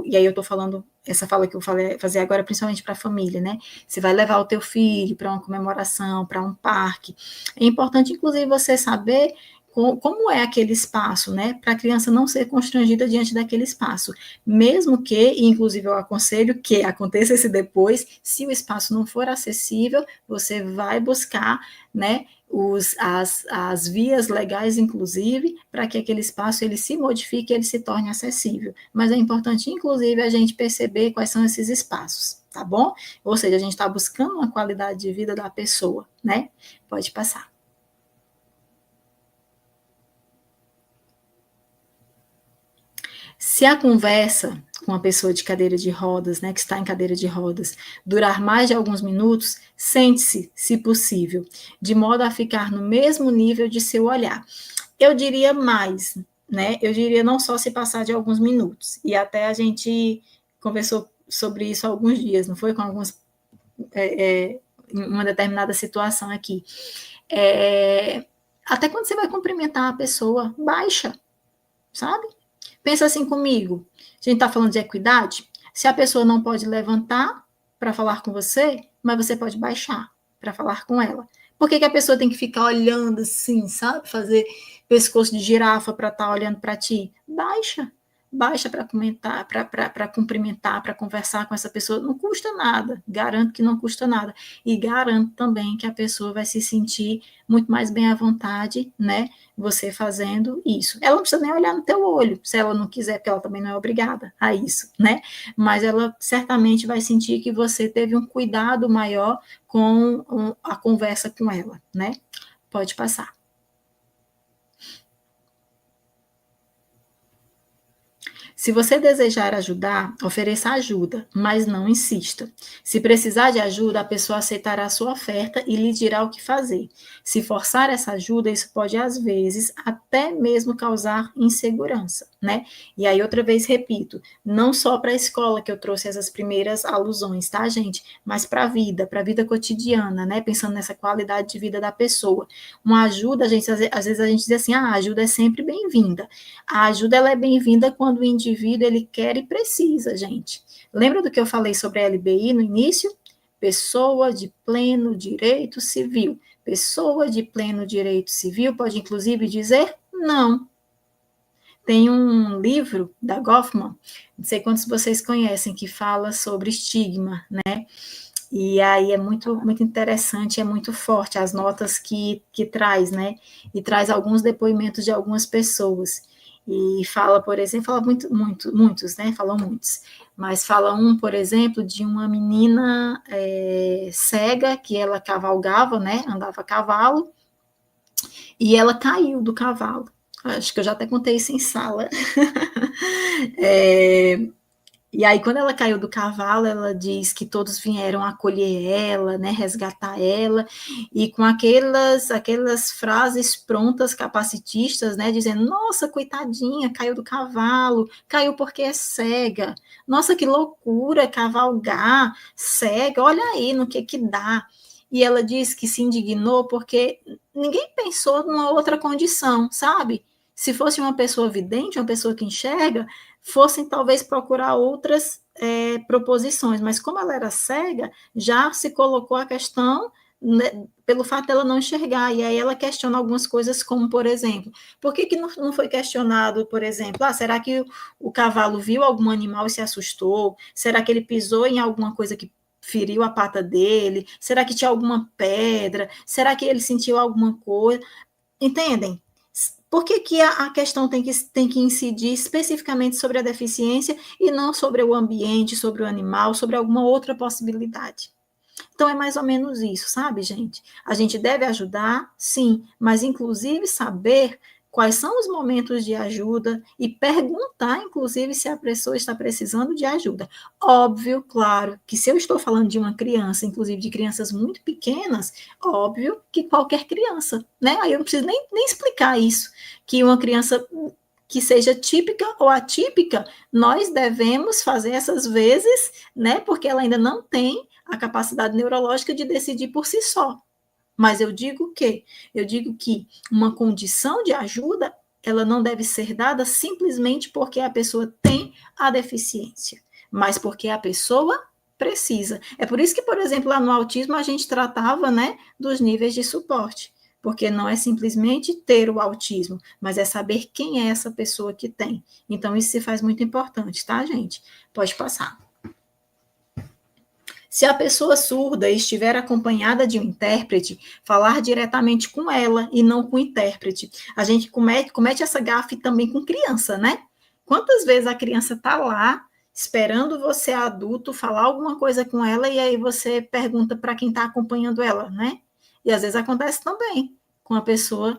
Speaker 2: e aí eu estou falando, essa fala que eu falei, fazer agora principalmente para a família, né? Você vai levar o teu filho para uma comemoração, para um parque. É importante, inclusive, você saber como é aquele espaço, né? Para a criança não ser constrangida diante daquele espaço. Mesmo que, inclusive, eu aconselho que aconteça esse depois, se o espaço não for acessível, você vai buscar, né? As vias legais, inclusive, para que aquele espaço ele se modifique, ele se torne acessível. Mas é importante, inclusive, a gente perceber quais são esses espaços, tá bom? Ou seja, a gente está buscando uma qualidade de vida da pessoa, né? Pode passar. Se a conversa com a pessoa de cadeira de rodas, né, que está em cadeira de rodas, durar mais de alguns minutos, sente-se, se possível, de modo a ficar no mesmo nível de seu olhar. Eu diria mais, né? Eu diria não só se passar de alguns minutos. E até a gente conversou sobre isso há alguns dias, não foi? Com alguns em uma determinada situação aqui. Até quando você vai cumprimentar a pessoa, baixa, sabe? Pensa assim comigo, a gente está falando de equidade, se a pessoa não pode levantar para falar com você, mas você pode baixar para falar com ela. Por que a pessoa tem que ficar olhando assim, sabe? Fazer pescoço de girafa para estar olhando para ti? Baixa para comentar, para cumprimentar, para conversar com essa pessoa. Não custa nada, garanto que não custa nada. E garanto também que a pessoa vai se sentir muito mais bem à vontade, né? Você fazendo isso. Ela não precisa nem olhar no teu olho, se ela não quiser, porque ela também não é obrigada a isso, né? Mas ela certamente vai sentir que você teve um cuidado maior com a conversa com ela, né? Pode passar. Se você desejar ajudar, ofereça ajuda, mas não insista. Se precisar de ajuda, a pessoa aceitará a sua oferta e lhe dirá o que fazer. Se forçar essa ajuda, isso pode, às vezes, até mesmo causar insegurança, né? E aí, outra vez, repito, não só para a escola que eu trouxe essas primeiras alusões, tá, gente? Mas para a vida cotidiana, né? Pensando nessa qualidade de vida da pessoa. Uma ajuda, gente, às vezes a gente diz assim, a ajuda é sempre bem-vinda. A ajuda, ela é bem-vinda quando o indivíduo ele quer e precisa, gente. Lembra do que eu falei sobre a LBI no início? Pessoa de pleno direito civil. Pessoa de pleno direito civil pode, inclusive, dizer não. Tem um livro da Goffman, não sei quantos vocês conhecem, que fala sobre estigma, né? E aí é muito, muito interessante, é muito forte as notas que traz, né? E traz alguns depoimentos de algumas pessoas. E fala, por exemplo, fala muitos, né? Falam muitos. Mas fala por exemplo, de uma menina cega que ela cavalgava, né? Andava a cavalo, e ela caiu do cavalo. Acho que eu já até contei isso em sala. E aí, quando ela caiu do cavalo, ela diz que todos vieram acolher ela, né, resgatar ela, e com aquelas frases prontas, capacitistas, né, dizendo, nossa, coitadinha, caiu do cavalo, caiu porque é cega, nossa, que loucura, cavalgar, cega, olha aí no que dá. E ela diz que se indignou porque ninguém pensou numa outra condição, sabe? Se fosse uma pessoa vidente, uma pessoa que enxerga, fossem talvez procurar outras proposições, mas como ela era cega, já se colocou a questão, né, pelo fato dela não enxergar, e aí ela questiona algumas coisas, como, por exemplo, por que não foi questionado, por exemplo, será que o cavalo viu algum animal e se assustou? Será que ele pisou em alguma coisa que feriu a pata dele? Será que tinha alguma pedra? Será que ele sentiu alguma coisa? Entendem? Por que a questão tem que incidir especificamente sobre a deficiência e não sobre o ambiente, sobre o animal, sobre alguma outra possibilidade? Então, é mais ou menos isso, sabe, gente? A gente deve ajudar, sim, mas inclusive saber quais são os momentos de ajuda e perguntar, inclusive, se a pessoa está precisando de ajuda. Óbvio, claro, que se eu estou falando de uma criança, inclusive de crianças muito pequenas, óbvio que qualquer criança, né? Aí eu não preciso nem explicar isso, que uma criança que seja típica ou atípica, nós devemos fazer essas vezes, né? Porque ela ainda não tem a capacidade neurológica de decidir por si só. Mas eu digo o quê? Eu digo que uma condição de ajuda, ela não deve ser dada simplesmente porque a pessoa tem a deficiência, mas porque a pessoa precisa. É por isso que, por exemplo, lá no autismo a gente tratava, né, dos níveis de suporte, porque não é simplesmente ter o autismo, mas é saber quem é essa pessoa que tem. Então isso se faz muito importante, tá, gente? Pode passar. Se a pessoa surda estiver acompanhada de um intérprete, falar diretamente com ela e não com o intérprete. A gente comete essa gafe também com criança, né? Quantas vezes a criança está lá esperando você, adulto, falar alguma coisa com ela e aí você pergunta para quem está acompanhando ela, né? E às vezes acontece também com a pessoa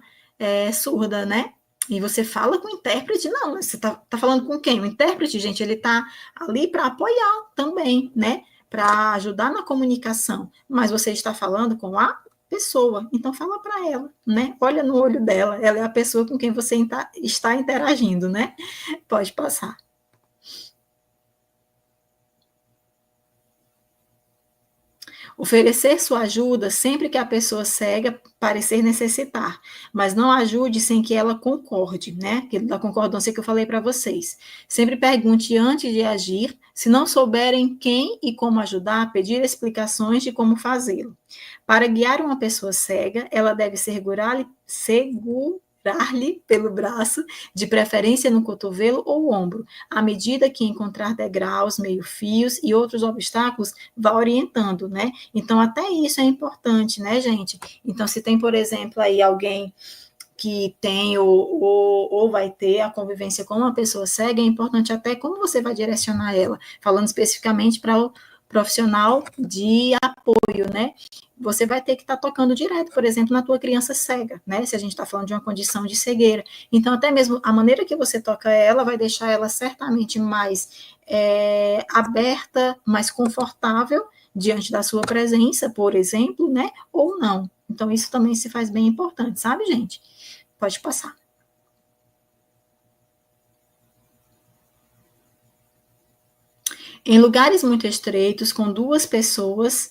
Speaker 2: surda, né? E você fala com o intérprete, não, você está falando com quem? O intérprete, gente, ele está ali para apoiar também, né? Para ajudar na comunicação, mas você está falando com a pessoa, então fala para ela, né? Olha no olho dela, ela é a pessoa com quem você está interagindo, né? Pode passar. Oferecer sua ajuda sempre que a pessoa cega parecer necessitar, mas não ajude sem que ela concorde, né? Aquilo da concordância que eu falei para vocês. Sempre pergunte antes de agir. Se não souberem quem e como ajudar, pedir explicações de como fazê-lo. Para guiar uma pessoa cega, ela deve segurar-lhe pelo braço, de preferência no cotovelo ou ombro. À medida que encontrar degraus, meio-fios e outros obstáculos, vá orientando, né? Então, até isso é importante, né, gente? Então, se tem, por exemplo, aí alguém que tem ou vai ter a convivência com uma pessoa cega, é importante até como você vai direcionar ela, falando especificamente para o profissional de apoio, né? Você vai ter que estar tocando direto, por exemplo, na tua criança cega, né? Se a gente está falando de uma condição de cegueira. Então, até mesmo a maneira que você toca ela vai deixar ela certamente mais aberta, mais confortável diante da sua presença, por exemplo, né? Ou não. Então, isso também se faz bem importante, sabe, gente? Pode passar. Em lugares muito estreitos, com duas pessoas,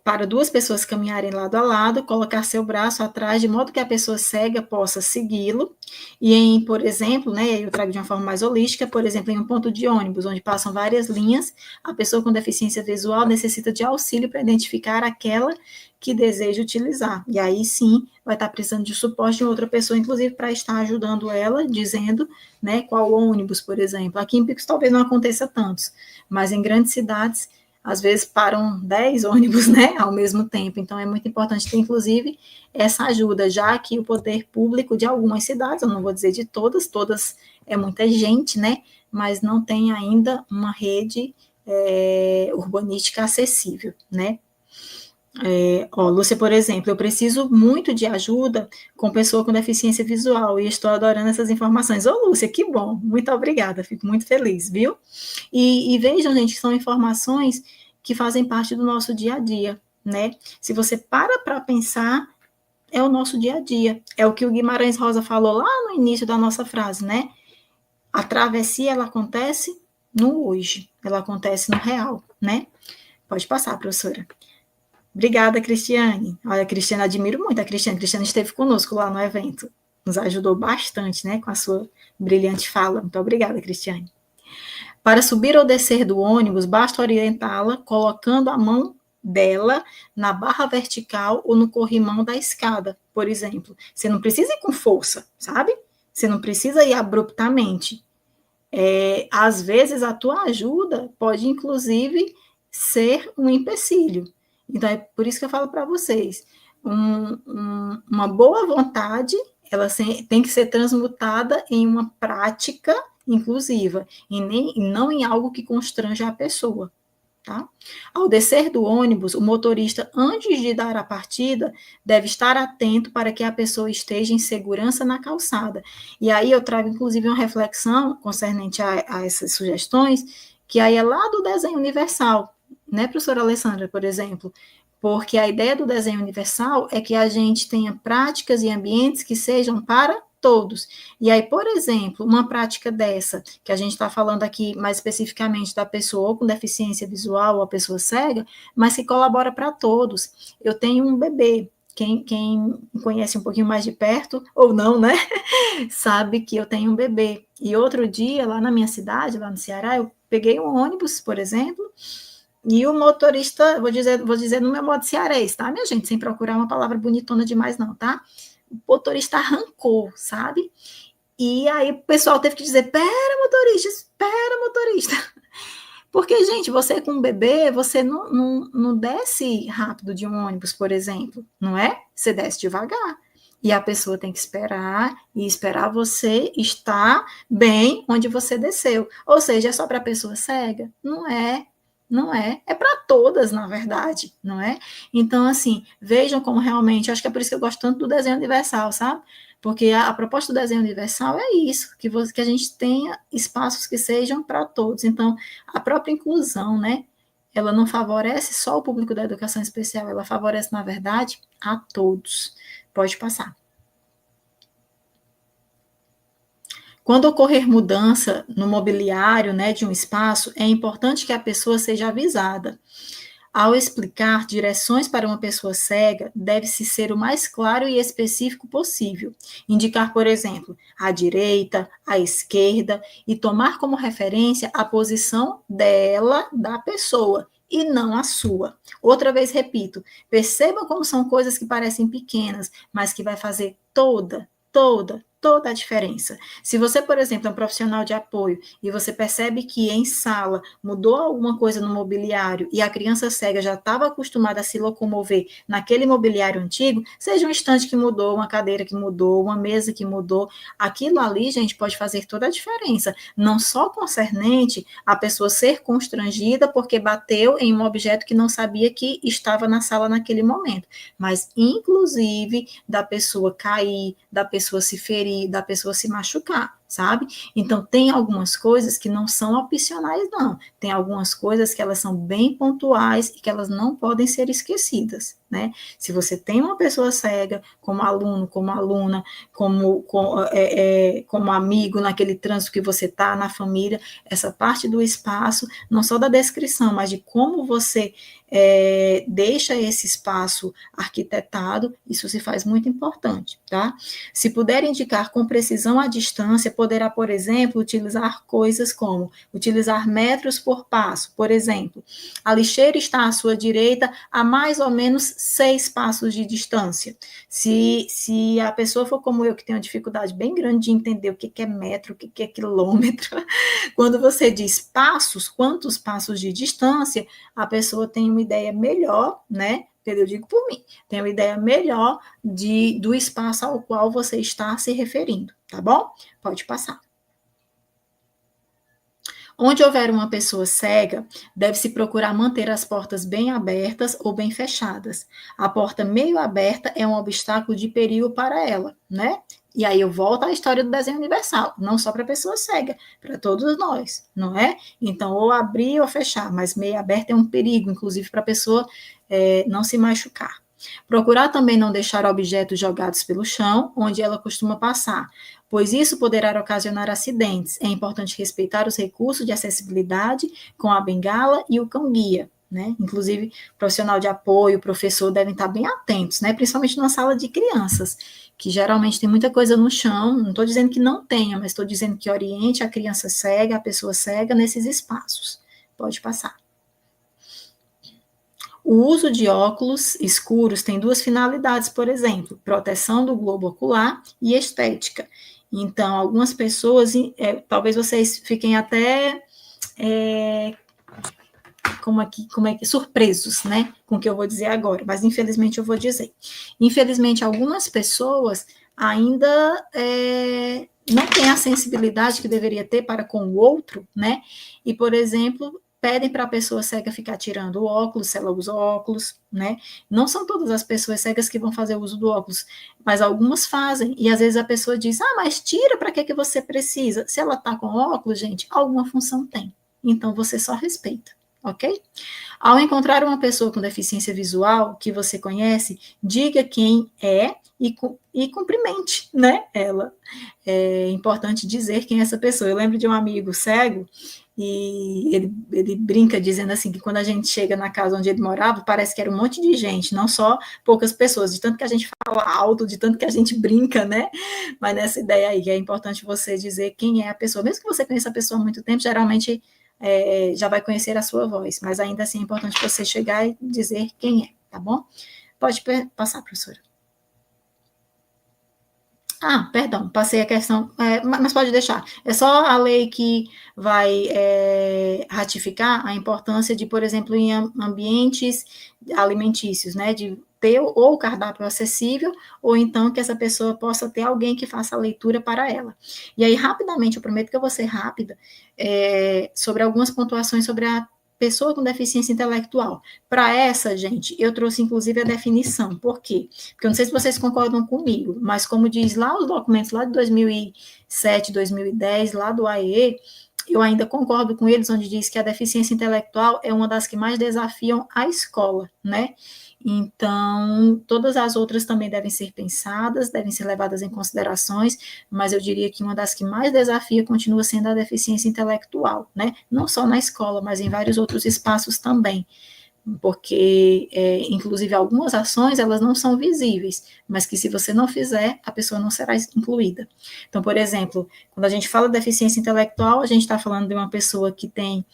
Speaker 2: para duas pessoas caminharem lado a lado, colocar seu braço atrás, de modo que a pessoa cega possa segui-lo. E por exemplo, né, eu trago de uma forma mais holística, por exemplo, em um ponto de ônibus, onde passam várias linhas, a pessoa com deficiência visual necessita de auxílio para identificar aquela que deseja utilizar. E aí sim, vai estar precisando de suporte de outra pessoa, inclusive para estar ajudando ela, dizendo, né, qual ônibus, por exemplo. Aqui em Picos talvez não aconteça tantos, mas em grandes cidades às vezes param 10 ônibus, né, ao mesmo tempo. Então, é muito importante ter, inclusive, essa ajuda, já que o poder público de algumas cidades, eu não vou dizer de todas é muita gente, né, mas não tem ainda uma rede urbanística acessível, né. Lúcia, por exemplo, eu preciso muito de ajuda com pessoa com deficiência visual e estou adorando essas informações. Lúcia, que bom, muito obrigada, fico muito feliz, viu? E vejam, gente, que são informações que fazem parte do nosso dia a dia, né? Se você para pensar, é o nosso dia a dia, é o que o Guimarães Rosa falou lá no início da nossa frase, né? A travessia, ela acontece no hoje, ela acontece no real, né? Pode passar, professora. Obrigada, Cristiane. Olha, Cristiane, admiro muito a Cristiane. A Cristiane esteve conosco lá no evento. Nos ajudou bastante, né, com a sua brilhante fala. Muito obrigada, Cristiane. Para subir ou descer do ônibus, basta orientá-la colocando a mão dela na barra vertical ou no corrimão da escada, por exemplo. Você não precisa ir com força, sabe? Você não precisa ir abruptamente. Às vezes, a tua ajuda pode, inclusive, ser um empecilho. Então, é por isso que eu falo para vocês, uma boa vontade, ela tem que ser transmutada em uma prática inclusiva, e não em algo que constranja a pessoa, tá? Ao descer do ônibus, o motorista, antes de dar a partida, deve estar atento para que a pessoa esteja em segurança na calçada. E aí eu trago, inclusive, uma reflexão concernente a essas sugestões, que aí é lá do desenho universal, né, professora Alessandra, por exemplo? Porque a ideia do desenho universal é que a gente tenha práticas e ambientes que sejam para todos. E aí, por exemplo, uma prática dessa, que a gente está falando aqui mais especificamente da pessoa ou com deficiência visual ou a pessoa cega, mas que colabora para todos. Eu tenho um bebê, quem conhece um pouquinho mais de perto, ou não, né, sabe que eu tenho um bebê. E outro dia, lá na minha cidade, lá no Ceará, eu peguei um ônibus, por exemplo, e o motorista, vou dizer no meu modo cearense, tá, minha gente? Sem procurar uma palavra bonitona demais, não, tá? O motorista arrancou, sabe? E aí o pessoal teve que dizer, espera, motorista. Porque, gente, você com um bebê, você não desce rápido de um ônibus, por exemplo, não é? Você desce devagar. E a pessoa tem que esperar e esperar você estar bem onde você desceu. Ou seja, é só para a pessoa cega? Não é. Não é, é para todas, na verdade, não é? Então, assim, vejam como realmente, acho que é por isso que eu gosto tanto do desenho universal, sabe? Porque a proposta do desenho universal é isso, que a gente tenha espaços que sejam para todos. Então, a própria inclusão, né? Ela não favorece só o público da educação especial, ela favorece, na verdade, a todos. Pode passar. Quando ocorrer mudança no mobiliário, né, de um espaço, é importante que a pessoa seja avisada. Ao explicar direções para uma pessoa cega, deve-se ser o mais claro e específico possível. Indicar, por exemplo, a direita, a esquerda e tomar como referência a posição dela, da pessoa, e não a sua. Outra vez repito, perceba como são coisas que parecem pequenas, mas que vai fazer toda a diferença. Se você, por exemplo, é um profissional de apoio e você percebe que em sala mudou alguma coisa no mobiliário e a criança cega já estava acostumada a se locomover naquele mobiliário antigo, seja um estante que mudou, uma cadeira que mudou, uma mesa que mudou, aquilo ali, gente, pode fazer toda a diferença. Não só concernente a pessoa ser constrangida porque bateu em um objeto que não sabia que estava na sala naquele momento, mas inclusive da pessoa cair, da pessoa se ferir, da pessoa se machucar, sabe? Então, tem algumas coisas que não são opcionais, não. Tem algumas coisas que elas são bem pontuais e que elas não podem ser esquecidas, né? Se você tem uma pessoa cega, como aluno, como aluna, como amigo naquele trânsito que você está, na família, essa parte do espaço, não só da descrição, mas de como você deixa esse espaço arquitetado, isso se faz muito importante, tá? Se puder indicar com precisão a distância, poderá, por exemplo, utilizar coisas como utilizar metros por passo, por exemplo, a lixeira está à sua direita a mais ou menos 6 passos de distância. Se a pessoa for como eu, que tem uma dificuldade bem grande de entender o que é metro, o que é quilômetro, quando você diz passos, quantos passos de distância, a pessoa tem uma ideia melhor, né? Eu digo por mim, tem uma ideia melhor do espaço ao qual você está se referindo, tá bom? Pode passar. Onde houver uma pessoa cega, deve-se procurar manter as portas bem abertas ou bem fechadas. A porta meio aberta é um obstáculo de perigo para ela, né? E aí eu volto à história do desenho universal, não só para a pessoa cega, para todos nós, não é? Então, ou abrir ou fechar, mas meio aberto é um perigo, inclusive para a pessoa não se machucar. Procurar também não deixar objetos jogados pelo chão, onde ela costuma passar, pois isso poderá ocasionar acidentes. É importante respeitar os recursos de acessibilidade com a bengala e o cão-guia, né? Inclusive, profissional de apoio, professor devem estar bem atentos, né? Principalmente na sala de crianças, que geralmente tem muita coisa no chão. Não estou dizendo que não tenha, mas estou dizendo que oriente a criança cega, a pessoa cega nesses espaços. Pode passar. O uso de óculos escuros tem 2 finalidades, por exemplo, proteção do globo ocular e estética. Então, algumas pessoas, talvez vocês fiquem até surpresos, né, com o que eu vou dizer agora, mas infelizmente eu vou dizer. Infelizmente, algumas pessoas ainda não têm a sensibilidade que deveria ter para com o outro, né, e, por exemplo, pedem para a pessoa cega ficar tirando o óculos, se ela usa óculos, né? Não são todas as pessoas cegas que vão fazer uso do óculos, mas algumas fazem, e às vezes a pessoa diz, mas tira, para que você precisa? Se ela está com óculos, gente, alguma função tem. Então, você só respeita, ok? Ao encontrar uma pessoa com deficiência visual que você conhece, diga quem é e cumprimente, né, ela. É importante dizer quem é essa pessoa. Eu lembro de um amigo cego, e ele brinca dizendo assim, que quando a gente chega na casa onde ele morava, parece que era um monte de gente, não só poucas pessoas, de tanto que a gente fala alto, de tanto que a gente brinca, né? Mas nessa ideia aí, que é importante você dizer quem é a pessoa. Mesmo que você conheça a pessoa há muito tempo, geralmente já vai conhecer a sua voz, mas ainda assim é importante você chegar e dizer quem é, tá bom? Pode passar, professora. Perdão, passei a questão, mas pode deixar. É só a lei que vai ratificar a importância de, por exemplo, em ambientes alimentícios, né, de ter ou o cardápio acessível, ou então que essa pessoa possa ter alguém que faça a leitura para ela. E aí, rapidamente, eu prometo que eu vou ser rápida, sobre algumas pontuações sobre a pessoa com deficiência intelectual. Para essa, gente, eu trouxe inclusive a definição. Por quê? Porque eu não sei se vocês concordam comigo, mas como diz lá os documentos lá de 2007, 2010, lá do AE, eu ainda concordo com eles, onde diz que a deficiência intelectual é uma das que mais desafiam a escola, né? Então, todas as outras também devem ser pensadas, devem ser levadas em considerações, mas eu diria que uma das que mais desafia continua sendo a deficiência intelectual, né? Não só na escola, mas em vários outros espaços também, porque, inclusive, algumas ações, elas não são visíveis, mas que se você não fizer, a pessoa não será incluída. Então, por exemplo, quando a gente fala de deficiência intelectual, a gente está falando de uma pessoa que tem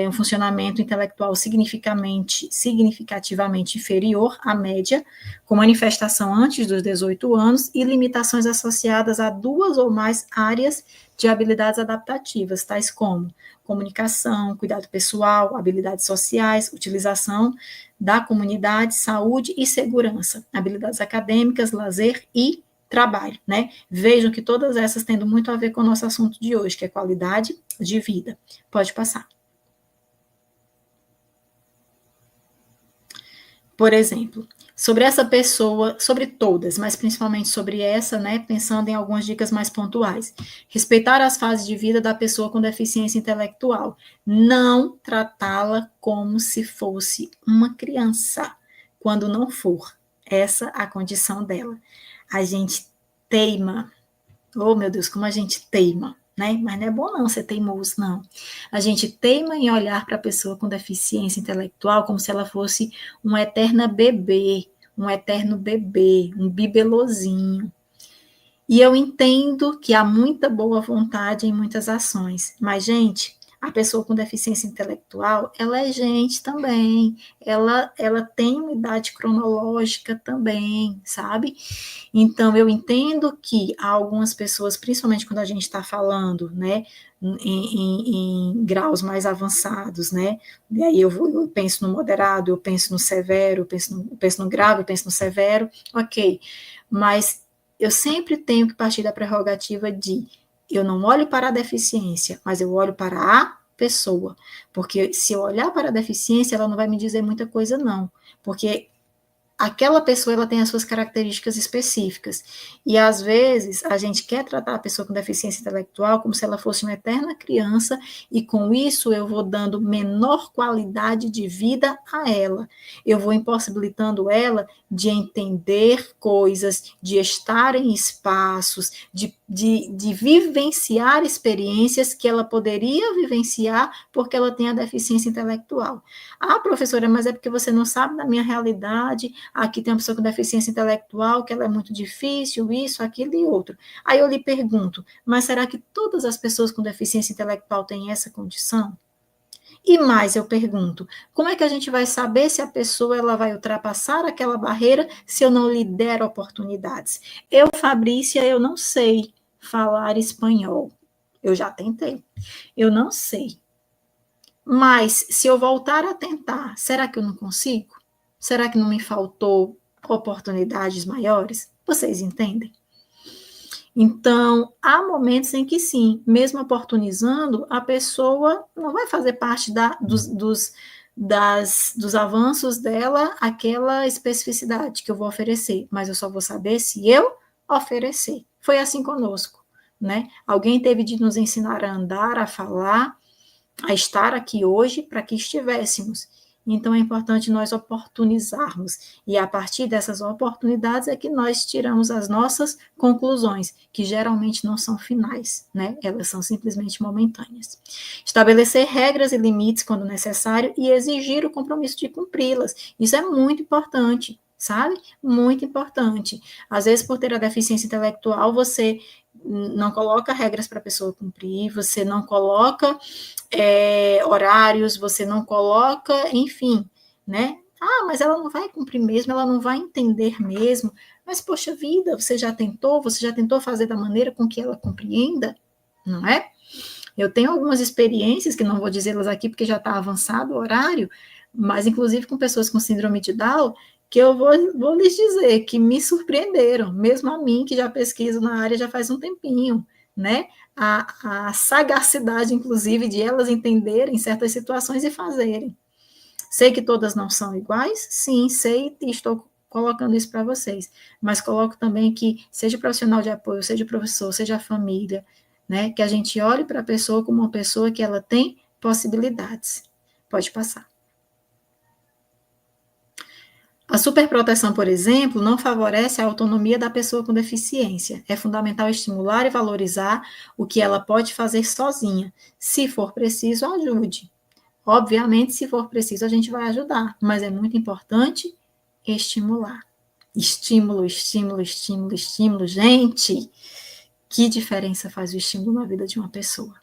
Speaker 2: um funcionamento intelectual significativamente inferior à média, com manifestação antes dos 18 anos e limitações associadas a 2 ou mais áreas de habilidades adaptativas, tais como comunicação, cuidado pessoal, habilidades sociais, utilização da comunidade, saúde e segurança, habilidades acadêmicas, lazer e trabalho, né? Vejam que todas essas tendo muito a ver com o nosso assunto de hoje, que é qualidade de vida. Pode passar. Por exemplo, sobre essa pessoa, sobre todas, mas principalmente sobre essa, né, pensando em algumas dicas mais pontuais. Respeitar as fases de vida da pessoa com deficiência intelectual. Não tratá-la como se fosse uma criança, quando não for essa a condição dela. A gente teima, oh meu Deus, como a gente teima, né? Mas não é bom não ser teimoso, não. A gente teima em olhar para a pessoa com deficiência intelectual como se ela fosse uma eterna bebê, um eterno bebê, um bibelozinho. E eu entendo que há muita boa vontade em muitas ações, mas, gente, a pessoa com deficiência intelectual, ela é gente também, ela tem uma idade cronológica também, sabe? Então, eu entendo que há algumas pessoas, principalmente quando a gente está falando, né, em graus mais avançados, né, e aí eu penso no moderado, eu penso no severo, eu penso no grave, eu penso no severo, ok, mas eu sempre tenho que partir da prerrogativa de eu não olho para a deficiência, mas eu olho para a pessoa, porque se eu olhar para a deficiência, ela não vai me dizer muita coisa, não, porque aquela pessoa ela tem as suas características específicas. E às vezes a gente quer tratar a pessoa com deficiência intelectual como se ela fosse uma eterna criança, e com isso eu vou dando menor qualidade de vida a ela. Eu vou impossibilitando ela de entender coisas, de estar em espaços, de vivenciar experiências que ela poderia vivenciar porque ela tem a deficiência intelectual. Professora, mas é porque você não sabe da minha realidade, aqui tem uma pessoa com deficiência intelectual, que ela é muito difícil, isso, aquilo e outro. Aí eu lhe pergunto, mas será que todas as pessoas com deficiência intelectual têm essa condição? E mais, eu pergunto, como é que a gente vai saber se a pessoa ela vai ultrapassar aquela barreira se eu não lhe der oportunidades? Eu, Fabrícia, eu não sei falar espanhol. Eu já tentei. Eu não sei. Mas se eu voltar a tentar, será que eu não consigo? Será que não me faltou oportunidades maiores? Vocês entendem? Então, há momentos em que sim, mesmo oportunizando, a pessoa não vai fazer parte dos avanços dela aquela especificidade que eu vou oferecer, mas eu só vou saber se eu oferecer. Foi assim conosco, né? Alguém teve de nos ensinar a andar, a falar, a estar aqui hoje para que estivéssemos. Então é importante nós oportunizarmos. E a partir dessas oportunidades é que nós tiramos as nossas conclusões, que geralmente não são finais, né? Elas são simplesmente momentâneas. Estabelecer regras e limites quando necessário e exigir o compromisso de cumpri-las. Isso é muito importante, sabe? Muito importante. Às vezes, por ter a deficiência intelectual, você não coloca regras para a pessoa cumprir, você não coloca horários, você não coloca, enfim, né? Ah, mas ela não vai cumprir mesmo, ela não vai entender mesmo. Mas, poxa vida, você já tentou fazer da maneira com que ela compreenda, não é? Eu tenho algumas experiências, que não vou dizê-las aqui porque já está avançado o horário, mas inclusive com pessoas com síndrome de Down, que eu vou lhes dizer que me surpreenderam, mesmo a mim, que já pesquiso na área já faz um tempinho, né? A sagacidade, inclusive, de elas entenderem certas situações e fazerem. Sei que todas não são iguais, sim, sei e estou colocando isso para vocês, mas coloco também que seja profissional de apoio, seja professor, seja a família, né, que a gente olhe para a pessoa como uma pessoa que ela tem possibilidades. Pode passar. A superproteção, por exemplo, não favorece a autonomia da pessoa com deficiência. É fundamental estimular e valorizar o que ela pode fazer sozinha. Se for preciso, ajude. Obviamente, se for preciso, a gente vai ajudar, mas é muito importante estimular. Estímulo, estímulo, estímulo, estímulo. Gente, que diferença faz o estímulo na vida de uma pessoa?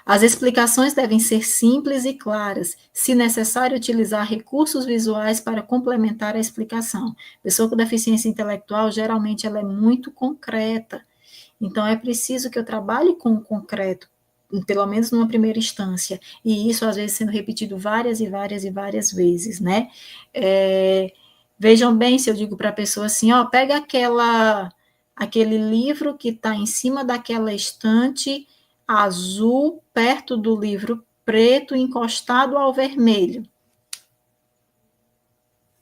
Speaker 2: As explicações devem ser simples e claras, se necessário utilizar recursos visuais para complementar a explicação. Pessoa com deficiência intelectual, geralmente, ela é muito concreta, então é preciso que eu trabalhe com o concreto, pelo menos numa primeira instância, e isso às vezes sendo repetido várias e várias e várias vezes, né? Vejam bem se eu digo para a pessoa assim, ó, pega aquele livro que está em cima daquela estante azul, perto do livro preto, encostado ao vermelho.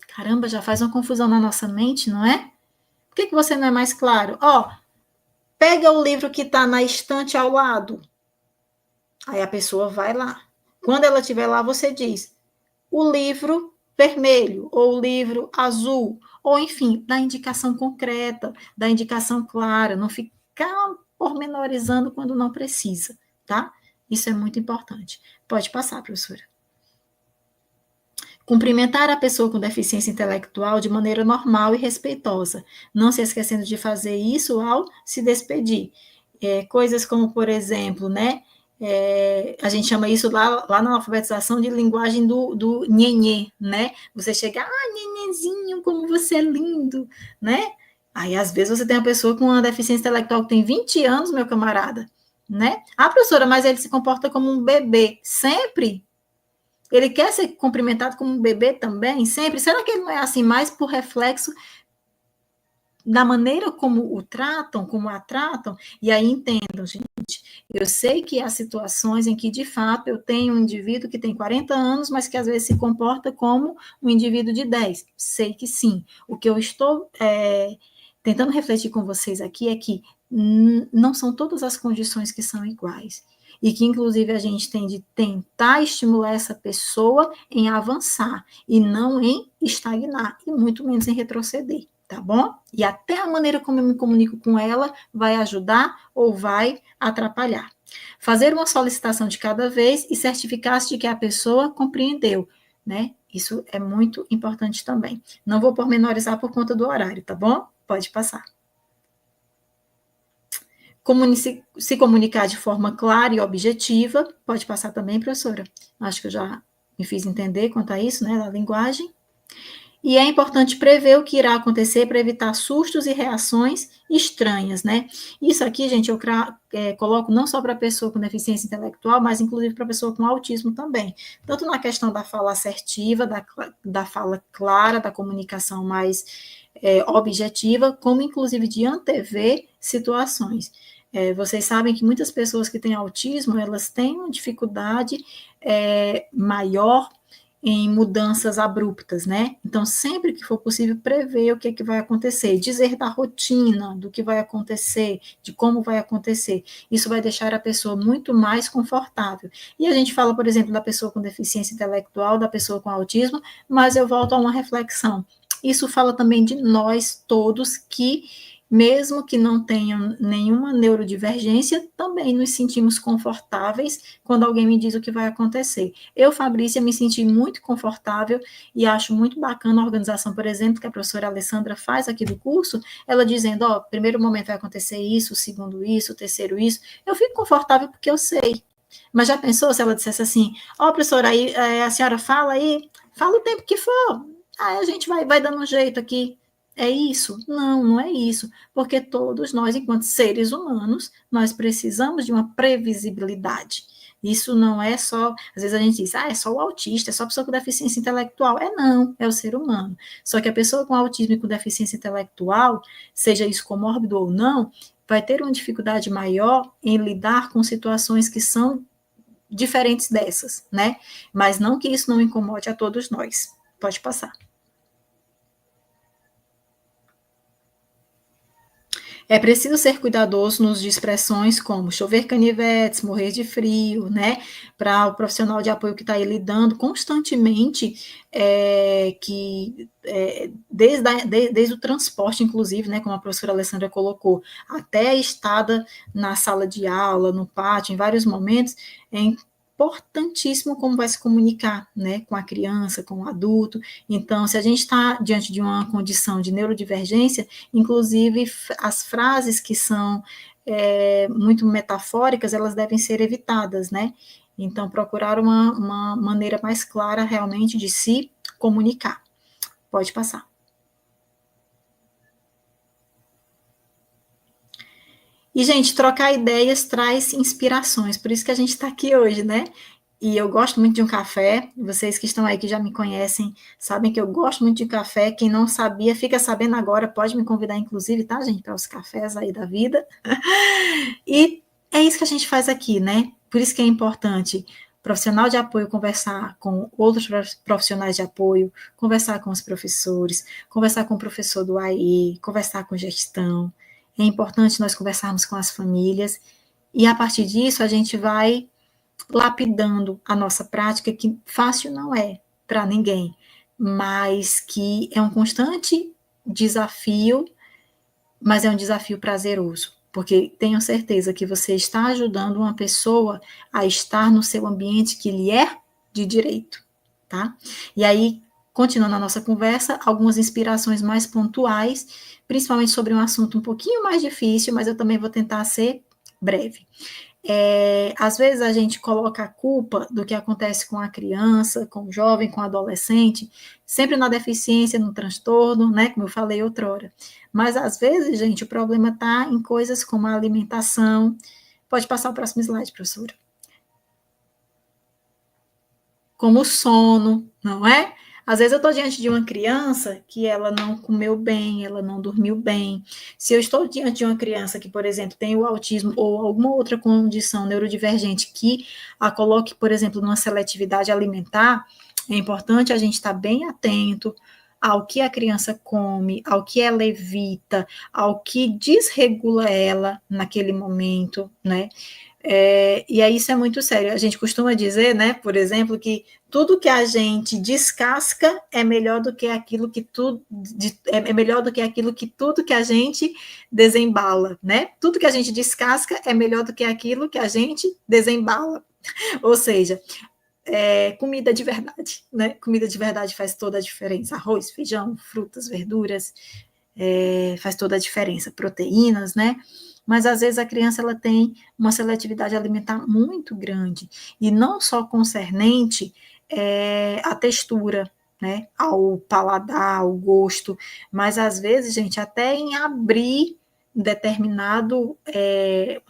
Speaker 2: Caramba, já faz uma confusão na nossa mente, não é? Por que você não é mais claro? Ó, pega o livro que está na estante ao lado. Aí a pessoa vai lá. Quando ela estiver lá, você diz o livro vermelho ou o livro azul, ou enfim, dá indicação concreta, dá indicação clara, não ficar pormenorizando quando não precisa, tá? Isso é muito importante. Pode passar, professora. Cumprimentar a pessoa com deficiência intelectual de maneira normal e respeitosa, não se esquecendo de fazer isso ao se despedir. Coisas como, por exemplo, né? A gente chama isso lá na alfabetização de linguagem do nhenhê, né? Você chega, nhenhenzinho, como você é lindo, né? Aí, às vezes, você tem uma pessoa com uma deficiência intelectual que tem 20 anos, meu camarada, né? Ah, professora, mas ele se comporta como um bebê. Sempre? Ele quer ser cumprimentado como um bebê também? Sempre? Será que ele não é assim mais por reflexo da maneira como o tratam, como a tratam? E aí, entendam, gente, eu sei que há situações em que, de fato, eu tenho um indivíduo que tem 40 anos, mas que às vezes se comporta como um indivíduo de 10. Sei que sim. O que eu estou tentando refletir com vocês aqui é que não são todas as condições que são iguais. E que, inclusive, a gente tem de tentar estimular essa pessoa em avançar, e não em estagnar, e muito menos em retroceder, tá bom? E até a maneira como eu me comunico com ela vai ajudar ou vai atrapalhar. Fazer uma solicitação de cada vez e certificar-se de que a pessoa compreendeu, né? Isso é muito importante também. Não vou pormenorizar por conta do horário, tá bom? Pode passar. Se comunicar de forma clara e objetiva, pode passar também, professora. Acho que eu já me fiz entender quanto a isso, né, da linguagem. E é importante prever o que irá acontecer para evitar sustos e reações estranhas, né? Isso aqui, gente, eu coloco não só para a pessoa com deficiência intelectual, mas inclusive para a pessoa com autismo também. Tanto na questão da fala assertiva, da fala clara, da comunicação mais objetiva, como inclusive de antever situações. Vocês sabem que muitas pessoas que têm autismo, elas têm uma dificuldade maior em mudanças abruptas, né? Então, sempre que for possível, prever o que, que vai acontecer, dizer da rotina, do que vai acontecer, de como vai acontecer. Isso vai deixar a pessoa muito mais confortável. E a gente fala, por exemplo, da pessoa com deficiência intelectual, da pessoa com autismo, mas eu volto a uma reflexão. Isso fala também de nós todos que, mesmo que não tenham nenhuma neurodivergência, também nos sentimos confortáveis quando alguém me diz o que vai acontecer. Eu, Fabrícia, me senti muito confortável e acho muito bacana a organização, por exemplo, que a professora Alessandra faz aqui do curso, ela dizendo, ó, primeiro momento vai acontecer isso, segundo isso, terceiro isso. Eu fico confortável porque eu sei. Mas já pensou se ela dissesse assim, ó, professora, aí a senhora fala aí, fala o tempo que for, aí a gente vai dando um jeito aqui. É isso? Não, não é isso, porque todos nós, enquanto seres humanos, nós precisamos de uma previsibilidade. Isso não é só, às vezes a gente diz, é só o autista, é só a pessoa com deficiência intelectual. Não, é o ser humano. Só que a pessoa com autismo e com deficiência intelectual, seja isso comórbido ou não, vai ter uma dificuldade maior em lidar com situações que são diferentes dessas, né? Mas não que isso não incomode a todos nós. Pode passar. É preciso ser cuidadoso nos de expressões como chover canivetes, morrer de frio, né? Para o profissional de apoio que está aí lidando constantemente, desde o transporte, inclusive, né? Como a professora Alessandra colocou, até a estada na sala de aula, no pátio, em vários momentos, é importantíssimo como vai se comunicar, né, com a criança, com o adulto. Então, se a gente está diante de uma condição de neurodivergência, inclusive as frases que são muito metafóricas, elas devem ser evitadas, né? Então, procurar uma maneira mais clara realmente de se comunicar. Pode passar. E, gente, trocar ideias traz inspirações, por isso que a gente está aqui hoje, né? E eu gosto muito de um café, vocês que estão aí que já me conhecem, sabem que eu gosto muito de café, quem não sabia, fica sabendo agora, pode me convidar inclusive, tá, gente, para os cafés aí da vida. E é isso que a gente faz aqui, né? Por isso que é importante profissional de apoio conversar com outros profissionais de apoio, conversar com os professores, conversar com o professor do AI, conversar com gestão. É importante nós conversarmos com as famílias e a partir disso a gente vai lapidando a nossa prática, que fácil não é para ninguém, mas que é um constante desafio, mas é um desafio prazeroso, porque tenho certeza que você está ajudando uma pessoa a estar no seu ambiente que lhe é de direito, tá? E aí, continuando a nossa conversa, algumas inspirações mais pontuais, principalmente sobre um assunto um pouquinho mais difícil, mas eu também vou tentar ser breve. Às vezes a gente coloca a culpa do que acontece com a criança, com o jovem, com o adolescente, sempre na deficiência, no transtorno, né, como eu falei outrora. Mas às vezes, gente, o problema está em coisas como a alimentação. Pode passar o próximo slide, professora. Como o sono, não é? Às vezes eu estou diante de uma criança que ela não comeu bem, ela não dormiu bem. Se eu estou diante de uma criança que, por exemplo, tem o autismo ou alguma outra condição neurodivergente que a coloque, por exemplo, numa seletividade alimentar, é importante a gente estar bem atento ao que a criança come, ao que ela evita, ao que desregula ela naquele momento, né? E aí isso é muito sério. A gente costuma dizer, né, por exemplo, que tudo que a gente descasca é melhor do que aquilo que é melhor do que aquilo que tudo que a gente desembala, né? Tudo que a gente descasca é melhor do que aquilo que a gente desembala. Ou seja, comida de verdade, né? Comida de verdade faz toda a diferença. Arroz, feijão, frutas, verduras, faz toda a diferença. Proteínas, né? Mas às vezes a criança ela tem uma seletividade alimentar muito grande, e não só concernente a textura, né, ao paladar, ao gosto, mas às vezes, gente, até em abrir uma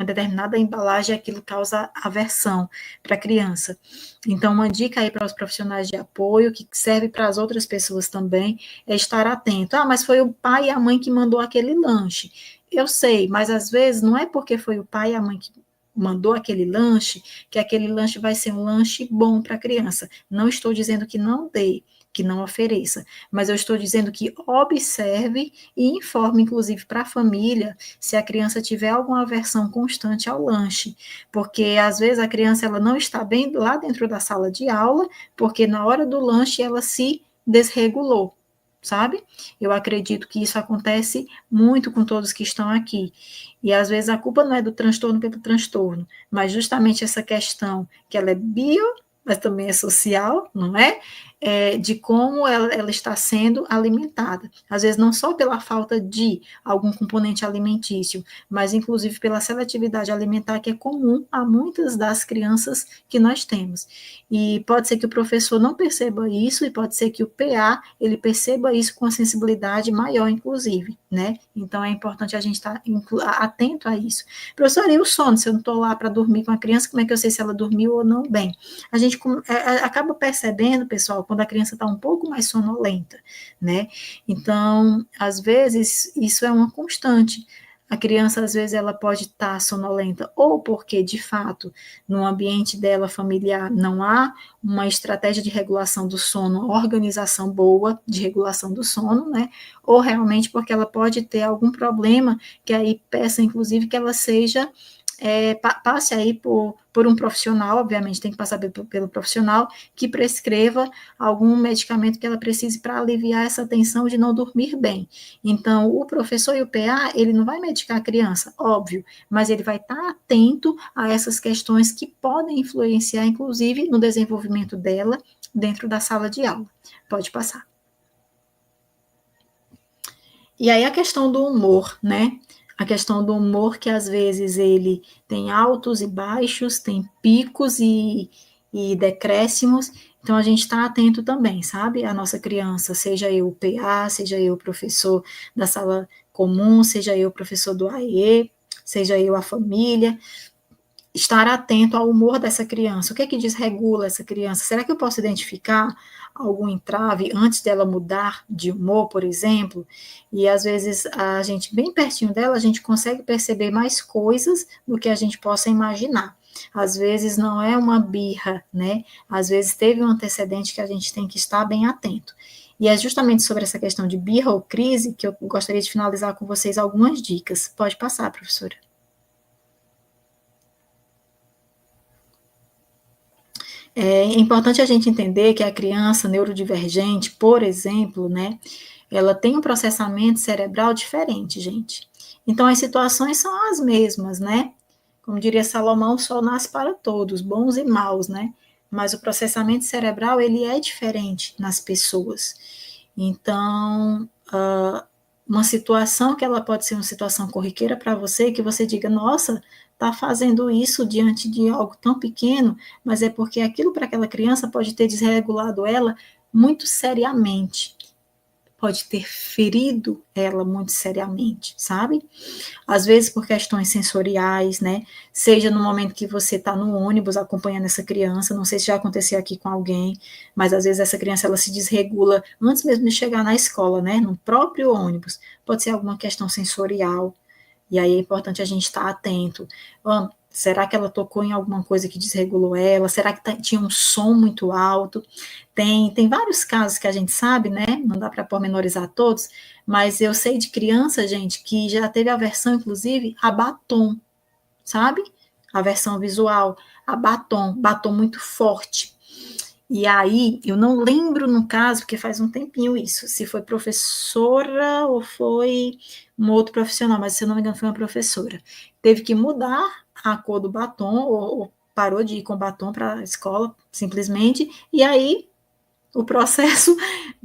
Speaker 2: determinada embalagem, aquilo causa aversão para a criança. Então, uma dica aí para os profissionais de apoio, que serve para as outras pessoas também, é estar atento. Mas foi o pai e a mãe que mandou aquele lanche. Eu sei, mas às vezes não é porque foi o pai e a mãe que mandou aquele lanche, que aquele lanche vai ser um lanche bom para a criança. Não estou dizendo que não dê, que não ofereça, mas eu estou dizendo que observe e informe, inclusive, para a família, se a criança tiver alguma aversão constante ao lanche, porque às vezes a criança ela não está bem lá dentro da sala de aula, porque na hora do lanche ela se desregulou, sabe? Eu acredito que isso acontece muito com todos que estão aqui. E às vezes a culpa não é do transtorno pelo transtorno, mas justamente essa questão que ela é bio, mas também é social, não é? De como ela está sendo alimentada. Às vezes não só pela falta de algum componente alimentício, mas inclusive pela seletividade alimentar que é comum a muitas das crianças que nós temos. E pode ser que o professor não perceba isso, e pode ser que o PA, ele perceba isso com a sensibilidade maior, inclusive, né? Então, é importante a gente estar atento a isso. Professor, e o sono? Se eu não estou lá para dormir com a criança, como é que eu sei se ela dormiu ou não bem? A gente acaba percebendo, pessoal, quando a criança está um pouco mais sonolenta, né? Então, às vezes, isso é uma constante. A criança, às vezes, ela pode estar sonolenta, ou porque, de fato, no ambiente dela familiar não há uma estratégia de regulação do sono, uma organização boa de regulação do sono, né? Ou realmente porque ela pode ter algum problema, que aí peça, inclusive, que ela seja passe aí por um profissional, obviamente tem que passar pelo profissional, que prescreva algum medicamento que ela precise para aliviar essa tensão de não dormir bem. Então, o professor e o PA, ele não vai medicar a criança, óbvio, mas ele vai estar atento a essas questões que podem influenciar, inclusive, no desenvolvimento dela dentro da sala de aula. Pode passar. E aí a questão do humor, né? A questão do humor que às vezes ele tem altos e baixos, tem picos e decréscimos, então a gente está atento também, sabe? A nossa criança, seja eu o PA, seja eu o professor da sala comum, seja eu o professor do AE, seja eu a família, estar atento ao humor dessa criança. O que é que desregula essa criança? Será que eu posso identificar algum entrave antes dela mudar de humor, por exemplo? E às vezes a gente, bem pertinho dela, a gente consegue perceber mais coisas do que a gente possa imaginar. Às vezes não é uma birra, né? Às vezes teve um antecedente que a gente tem que estar bem atento. E é justamente sobre essa questão de birra ou crise que eu gostaria de finalizar com vocês algumas dicas. Pode passar, professora. É importante a gente entender que a criança neurodivergente, por exemplo, né, ela tem um processamento cerebral diferente, gente. Então, as situações são as mesmas, né? Como diria Salomão, o sol nasce para todos, bons e maus, né? Mas o processamento cerebral, ele é diferente nas pessoas. Então, uma situação que ela pode ser uma situação corriqueira para você, que você diga, nossa, está fazendo isso diante de algo tão pequeno, mas é porque aquilo para aquela criança pode ter desregulado ela muito seriamente, pode ter ferido ela muito seriamente, sabe? Às vezes por questões sensoriais, né? Seja no momento que você está no ônibus acompanhando essa criança, não sei se já aconteceu aqui com alguém, mas às vezes essa criança ela se desregula antes mesmo de chegar na escola, né? No próprio ônibus. Pode ser alguma questão sensorial, e aí é importante a gente estar atento. Será que ela tocou em alguma coisa que desregulou ela? Será que tinha um som muito alto? Tem vários casos que a gente sabe, né? Não dá para pormenorizar todos, mas eu sei de criança, gente, que já teve aversão, inclusive, a batom, sabe? Aversão visual, a batom muito forte. E aí, eu não lembro no caso, porque faz um tempinho isso, se foi professora ou foi um outro profissional, mas se eu não me engano foi uma professora. Teve que mudar a cor do batom, ou parou de ir com batom para a escola, simplesmente, e aí o processo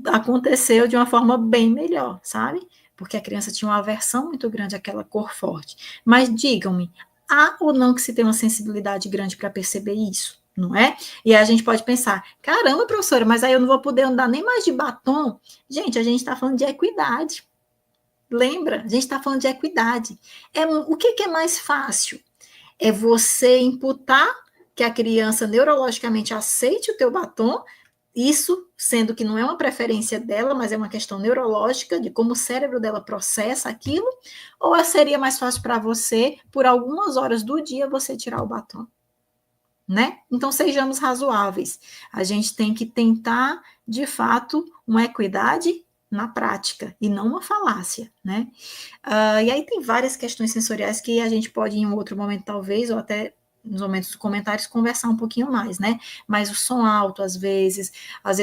Speaker 2: aconteceu de uma forma bem melhor, sabe? Porque a criança tinha uma aversão muito grande àquela cor forte. Mas digam-me, há ou não que se tem uma sensibilidade grande para perceber isso? Não é? E aí a gente pode pensar, caramba, professora, mas aí eu não vou poder andar nem mais de batom. Gente, a gente está falando de equidade. Lembra? A gente está falando de equidade. O que é mais fácil? É você imputar que a criança neurologicamente aceite o teu batom, isso sendo que não é uma preferência dela, mas é uma questão neurológica de como o cérebro dela processa aquilo, ou seria mais fácil para você, por algumas horas do dia, você tirar o batom? Né? Então, sejamos razoáveis. A gente tem que tentar, de fato, uma equidade na prática e não uma falácia, né? E aí tem várias questões sensoriais que a gente pode, em um outro momento, talvez, ou até nos momentos dos comentários, conversar um pouquinho mais, né? Mas o som alto, às vezes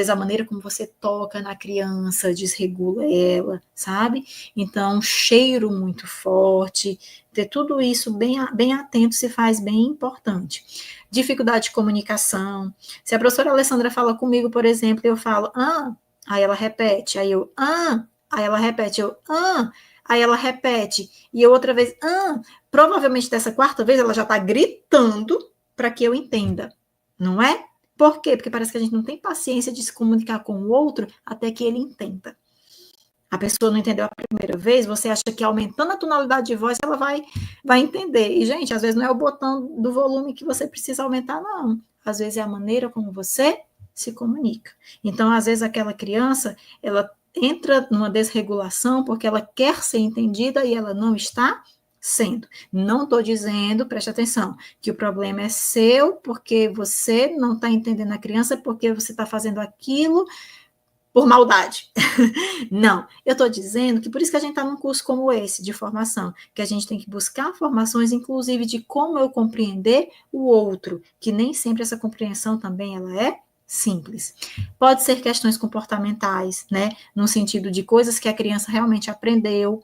Speaker 2: a maneira como você toca na criança desregula ela, sabe? Então, cheiro muito forte, ter tudo isso bem atento se faz bem importante. Dificuldade de comunicação. Se a professora Alessandra fala comigo, por exemplo, eu falo, aí ela repete, aí eu, aí ela repete, eu, aí ela repete, e eu outra vez, provavelmente dessa quarta vez ela já está gritando para que eu entenda, não é? Por quê? Porque parece que a gente não tem paciência de se comunicar com o outro até que ele entenda. A pessoa não entendeu a primeira vez, você acha que aumentando a tonalidade de voz ela vai entender. E, gente, às vezes não é o botão do volume que você precisa aumentar, não. Às vezes é a maneira como você se comunica. Então, às vezes aquela criança, ela entra numa desregulação porque ela quer ser entendida e ela não está sendo. Não estou dizendo, preste atenção, que o problema é seu porque você não está entendendo a criança, porque você está fazendo aquilo por maldade. Não, eu estou dizendo que por isso que a gente está num curso como esse, de formação, que a gente tem que buscar formações, inclusive, de como eu compreender o outro, que nem sempre essa compreensão também ela é simples. Pode ser questões comportamentais, né, no sentido de coisas que a criança realmente aprendeu,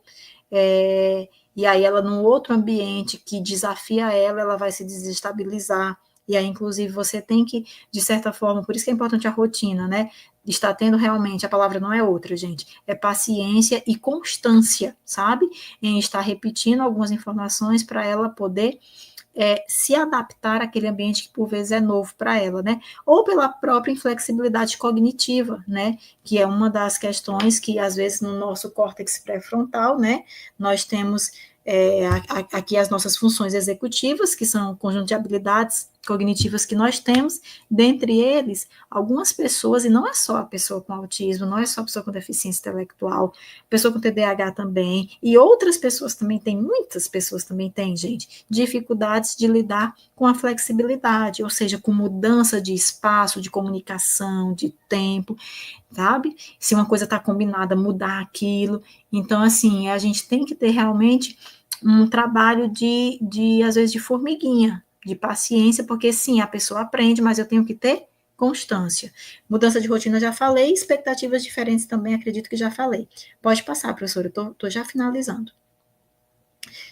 Speaker 2: e aí ela, num outro ambiente que desafia ela vai se desestabilizar, e aí, inclusive, você tem que, de certa forma, por isso que é importante a rotina, né? Está tendo realmente, a palavra não é outra, gente, é paciência e constância, sabe? Em estar repetindo algumas informações para ela poder se adaptar àquele ambiente que por vezes é novo para ela, né? Ou pela própria inflexibilidade cognitiva, né? Que é uma das questões que, às vezes, no nosso córtex pré-frontal, né? Nós temos aqui as nossas funções executivas, que são o conjunto de habilidades cognitivas que nós temos, dentre eles, algumas pessoas, e não é só a pessoa com autismo, não é só a pessoa com deficiência intelectual, pessoa com TDAH também, e outras pessoas também têm, muitas pessoas também têm, gente, dificuldades de lidar com a flexibilidade, ou seja, com mudança de espaço, de comunicação, de tempo, sabe? Se uma coisa está combinada, mudar aquilo. Então, assim, a gente tem que ter realmente um trabalho às vezes, de formiguinha, de paciência, porque sim, a pessoa aprende, mas eu tenho que ter constância. Mudança de rotina, já falei, expectativas diferentes também, acredito que já falei. Pode passar, professora, eu estou já finalizando.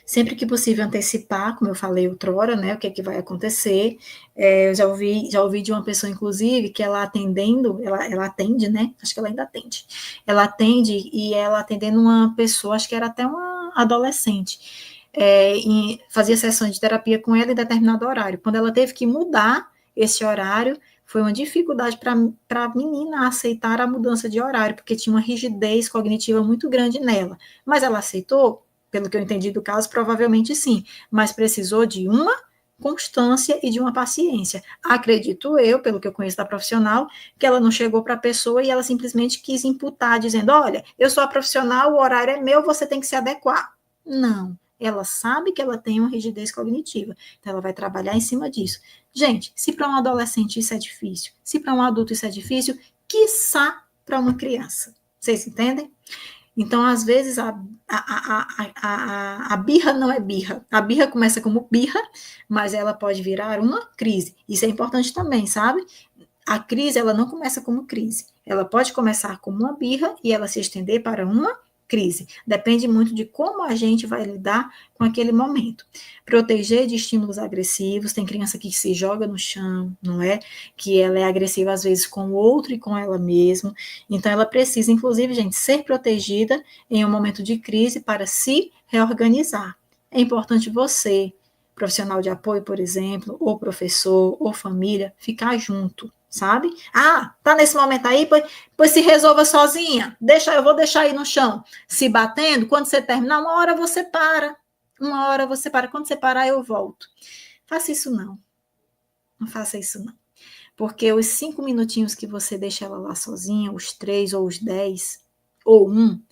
Speaker 2: Sempre que possível antecipar, como eu falei outrora, né, o que é que vai acontecer. Eu já ouvi de uma pessoa, inclusive, que ela atendendo, ela atende, né, acho que ela ainda atende, ela atende e ela atendendo uma pessoa, acho que era até uma adolescente, e fazia sessões de terapia com ela em determinado horário. Quando ela teve que mudar esse horário, foi uma dificuldade para a menina aceitar a mudança de horário, porque tinha uma rigidez cognitiva muito grande nela. Mas ela aceitou? Pelo que eu entendi do caso, provavelmente sim, mas precisou de uma constância e de uma paciência. Acredito eu, pelo que eu conheço da profissional, que ela não chegou para a pessoa e ela simplesmente quis imputar, dizendo, olha, eu sou a profissional, o horário é meu, você tem que se adequar. Não, ela sabe que ela tem uma rigidez cognitiva, então ela vai trabalhar em cima disso. Gente, se para um adolescente isso é difícil, se para um adulto isso é difícil, quiçá para uma criança. Vocês entendem? Então, às vezes, a birra não é birra. A birra começa como birra, mas ela pode virar uma crise. Isso é importante também, sabe? A crise, ela não começa como crise. Ela pode começar como uma birra e ela se estender para uma crise. Depende muito de como a gente vai lidar com aquele momento. Proteger de estímulos agressivos, tem criança que se joga no chão, não é? Que ela é agressiva às vezes com o outro e com ela mesma. Então ela precisa, inclusive, gente, ser protegida em um momento de crise para se reorganizar. É importante você, profissional de apoio, por exemplo, ou professor, ou família, ficar junto, sabe? Ah, tá nesse momento aí, pois se resolva sozinha. Eu vou deixar aí no chão, se batendo. Quando você terminar, uma hora você para. Uma hora você para. Quando você parar, eu volto. Faça isso não. Não faça isso não. Porque os 5 minutinhos que você deixa ela lá sozinha, os 3 ou os 10, ou 1,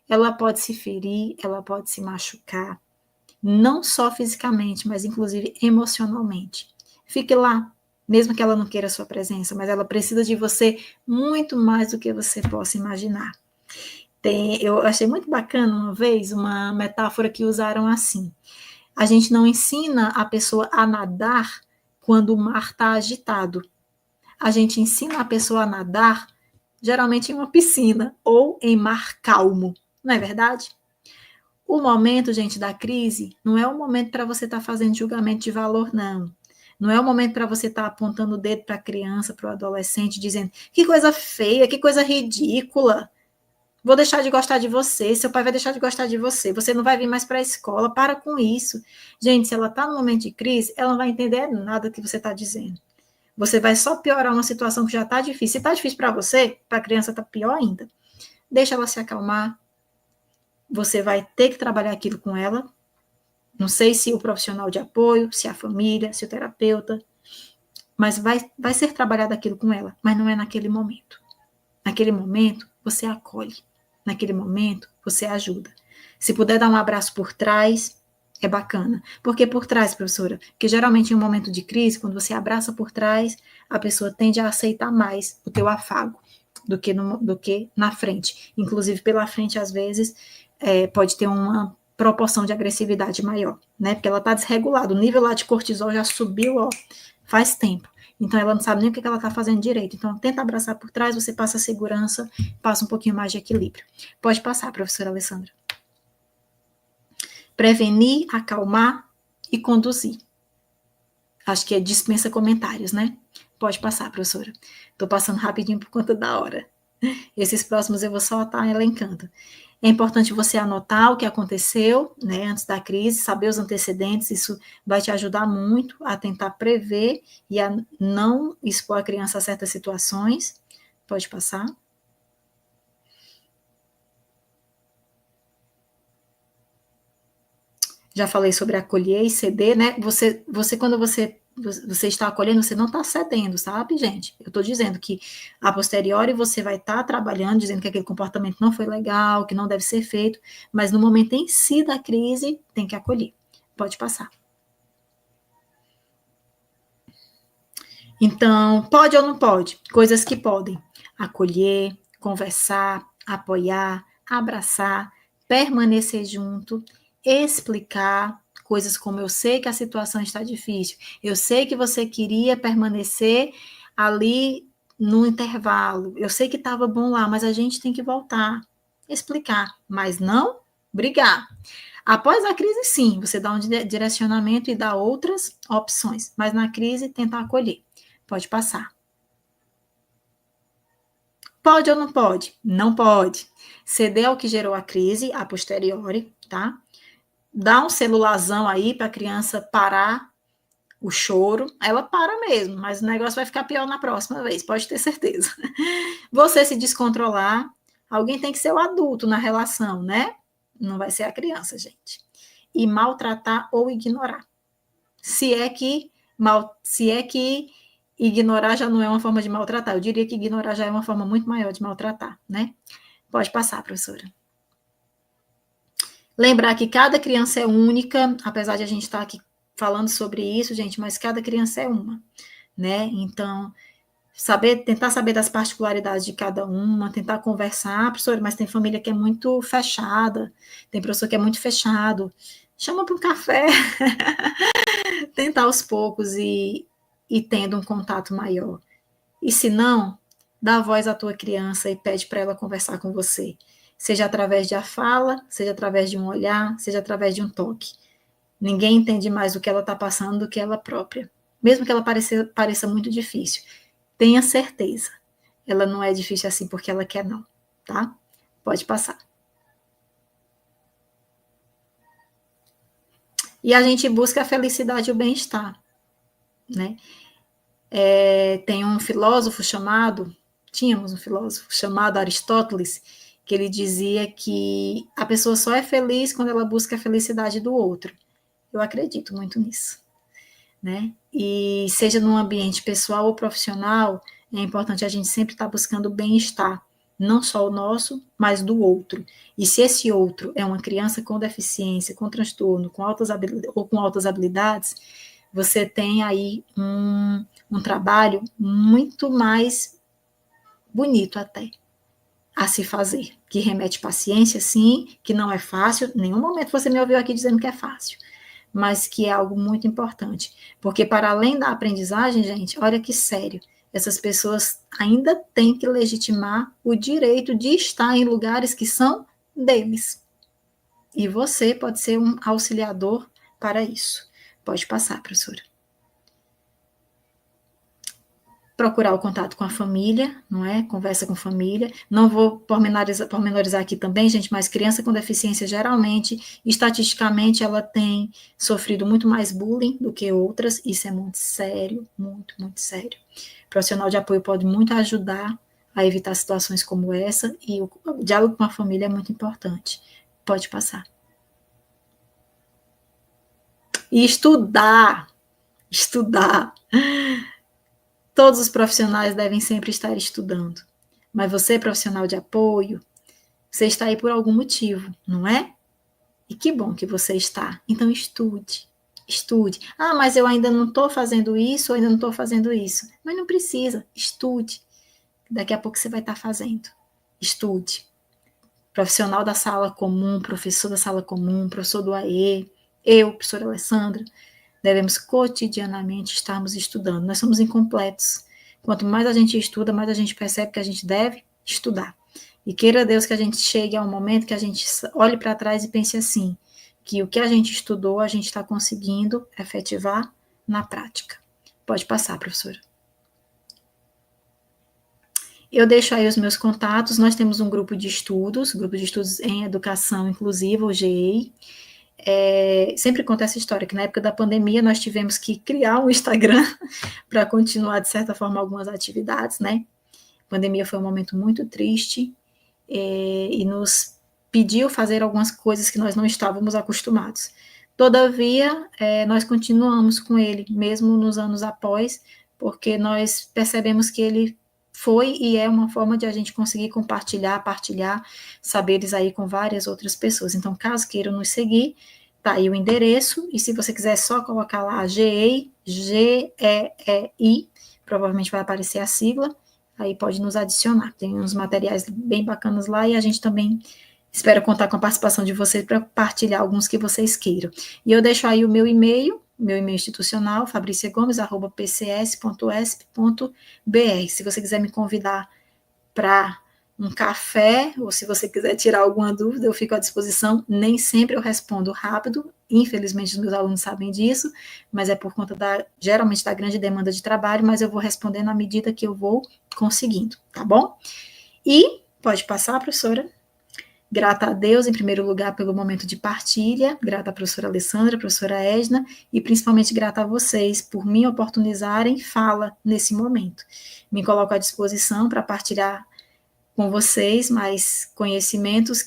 Speaker 2: ela pode se ferir, ela pode se machucar. Não só fisicamente, mas inclusive emocionalmente. Fique lá, mesmo que ela não queira a sua presença, mas ela precisa de você muito mais do que você possa imaginar. Eu achei muito bacana uma vez uma metáfora que usaram assim. A gente não ensina a pessoa a nadar quando o mar está agitado. A gente ensina a pessoa a nadar geralmente em uma piscina ou em mar calmo, não é verdade? O momento, gente, da crise não é o momento para você estar fazendo julgamento de valor, não. Não é o momento para você estar apontando o dedo para a criança, para o adolescente, dizendo que coisa feia, que coisa ridícula. Vou deixar de gostar de você, seu pai vai deixar de gostar de você, você não vai vir mais para a escola, para com isso. Gente, se ela está no momento de crise, ela não vai entender nada que você está dizendo. Você vai só piorar uma situação que já está difícil. Se está difícil para você, para a criança está pior ainda. Deixa ela se acalmar. Você vai ter que trabalhar aquilo com ela. Não sei se o profissional de apoio, se a família, se o terapeuta, mas vai ser trabalhado aquilo com ela, mas não é naquele momento. Naquele momento, você acolhe. Naquele momento, você ajuda. Se puder dar um abraço por trás, é bacana. Por que por trás, professora? Porque geralmente em um momento de crise, quando você abraça por trás, a pessoa tende a aceitar mais o teu afago do que na frente. Inclusive, pela frente, às vezes, pode ter uma proporção de agressividade maior, né? Porque ela está desregulada. O nível lá de cortisol já subiu, ó, faz tempo. Então, ela não sabe nem o que ela está fazendo direito. Então, tenta abraçar por trás, você passa segurança, passa um pouquinho mais de equilíbrio. Pode passar, professora Alessandra. Prevenir, acalmar e conduzir. Acho que dispensa comentários, né? Pode passar, professora. Estou passando rapidinho por conta da hora. Esses próximos eu vou só estar elencando. É importante você anotar o que aconteceu, né, antes da crise, saber os antecedentes, isso vai te ajudar muito a tentar prever e a não expor a criança a certas situações. Pode passar. Já falei sobre acolher e ceder, né? Quando você está acolhendo, você não está cedendo, sabe, gente? Eu estou dizendo que a posteriori você vai estar trabalhando, dizendo que aquele comportamento não foi legal, que não deve ser feito, mas no momento em si da crise, tem que acolher. Pode passar. Então, pode ou não pode? Coisas que podem. Acolher, conversar, apoiar, abraçar, permanecer junto, explicar coisas como eu sei que a situação está difícil, eu sei que você queria permanecer ali no intervalo, eu sei que estava bom lá, mas a gente tem que voltar. Explicar, mas não brigar. Após a crise, sim, você dá um direcionamento e dá outras opções, mas na crise, tentar acolher. Pode passar. Pode ou não pode? Não pode. Ceder ao que gerou a crise, a posteriori, tá? Dá um celularzão aí para a criança parar o choro. Ela para mesmo, mas o negócio vai ficar pior na próxima vez, pode ter certeza. Você se descontrolar, alguém tem que ser o adulto na relação, né? Não vai ser a criança, gente. E maltratar ou ignorar. Se é que ignorar já não é uma forma de maltratar. Eu diria que ignorar já é uma forma muito maior de maltratar, né? Pode passar, professora. Lembrar que cada criança é única, apesar de a gente estar aqui falando sobre isso, gente, mas cada criança é uma, né? Então, tentar saber das particularidades de cada uma, tentar conversar, professora, mas tem família que é muito fechada, tem professor que é muito fechado. Chama para um café. Tentar aos poucos e tendo um contato maior. E se não, dá voz à tua criança e pede para ela conversar com você. Seja através de a fala, seja através de um olhar, seja através de um toque. Ninguém entende mais o que ela está passando do que ela própria. Mesmo que ela pareça muito difícil. Tenha certeza. Ela não é difícil assim porque ela quer, não. Tá? Pode passar. E a gente busca a felicidade e o bem-estar, né? Tem um filósofo tínhamos um filósofo chamado Aristóteles, que ele dizia que a pessoa só é feliz quando ela busca a felicidade do outro. Eu acredito muito nisso, né? E seja num ambiente pessoal ou profissional, é importante a gente sempre estar buscando o bem-estar, não só o nosso, mas do outro. E se esse outro é uma criança com deficiência, com transtorno, com altas habilidades, você tem aí um trabalho muito mais bonito até a se fazer, que remete paciência, sim, que não é fácil, em nenhum momento você me ouviu aqui dizendo que é fácil, mas que é algo muito importante, porque para além da aprendizagem, gente, olha que sério, essas pessoas ainda têm que legitimar o direito de estar em lugares que são deles, e você pode ser um auxiliador para isso. Pode passar, professora. Procurar o contato com a família, não é? Conversa com família. Não vou pormenorizar aqui também, gente, mas criança com deficiência, geralmente, estatisticamente, ela tem sofrido muito mais bullying do que outras. Isso é muito sério, muito, muito sério. O profissional de apoio pode muito ajudar a evitar situações como essa, e o diálogo com a família é muito importante. Pode passar. E estudar. Todos os profissionais devem sempre estar estudando. Mas você, profissional de apoio, você está aí por algum motivo, não é? E que bom que você está. Então estude. Estude. Ah, mas eu ainda não estou fazendo isso, ou ainda não estou fazendo isso. Mas não precisa. Estude. Daqui a pouco você vai estar fazendo. Estude. Profissional da sala comum, professor da sala comum, professor do AE, eu, professora Alessandra, devemos cotidianamente estarmos estudando. Nós somos incompletos. Quanto mais a gente estuda, mais a gente percebe que a gente deve estudar. E queira Deus que a gente chegue a um momento que a gente olhe para trás e pense assim, que o que a gente estudou, a gente está conseguindo efetivar na prática. Pode passar, professora. Eu deixo aí os meus contatos. Nós temos um grupo de estudos em educação inclusiva, o GEI. Sempre conta essa história, que na época da pandemia nós tivemos que criar um Instagram para continuar, de certa forma, algumas atividades, né? A pandemia foi um momento muito triste e nos pediu fazer algumas coisas que nós não estávamos acostumados. Todavia, nós continuamos com ele, mesmo nos anos após, porque nós percebemos que ele foi e é uma forma de a gente conseguir partilhar saberes aí com várias outras pessoas. Então, caso queiram nos seguir, tá aí o endereço, e se você quiser só colocar lá GEI, G-E-E-I, provavelmente vai aparecer a sigla, aí pode nos adicionar. Tem uns materiais bem bacanas lá, e a gente também espera contar com a participação de vocês para partilhar alguns que vocês queiram. E eu deixo aí o meu e-mail institucional, fabriciagomes@pcs.esp.br. Se você quiser me convidar para um café, ou se você quiser tirar alguma dúvida, eu fico à disposição. Nem sempre eu respondo rápido, infelizmente os meus alunos sabem disso, mas é por conta geralmente da grande demanda de trabalho, mas eu vou respondendo à medida que eu vou conseguindo, tá bom? E pode passar, professora. Grata a Deus, em primeiro lugar, pelo momento de partilha, grata à professora Alessandra, à professora Edna, e principalmente grata a vocês por me oportunizarem fala nesse momento. Me coloco à disposição para partilhar com vocês mais conhecimentos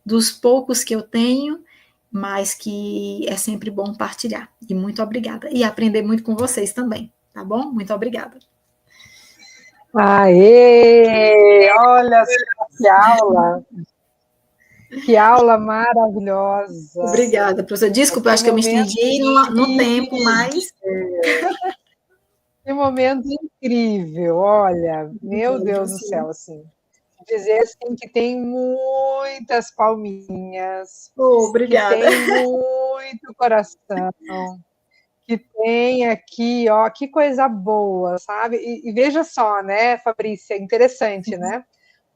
Speaker 2: dos poucos que eu tenho, mas que é sempre bom partilhar. E muito obrigada. E aprender muito com vocês também, tá bom? Muito obrigada.
Speaker 1: Aê! Olha só que aula! Que aula maravilhosa!
Speaker 2: Obrigada, professora. Desculpa, acho que eu me estendi no tempo, mas...
Speaker 1: Que momento incrível! Olha, meu Deus do céu, assim. Dizer assim que tem muitas palminhas,
Speaker 2: obrigada.
Speaker 1: que tem muito coração, que tem aqui, ó, que coisa boa, sabe? E veja só, né, Fabrícia, interessante, né?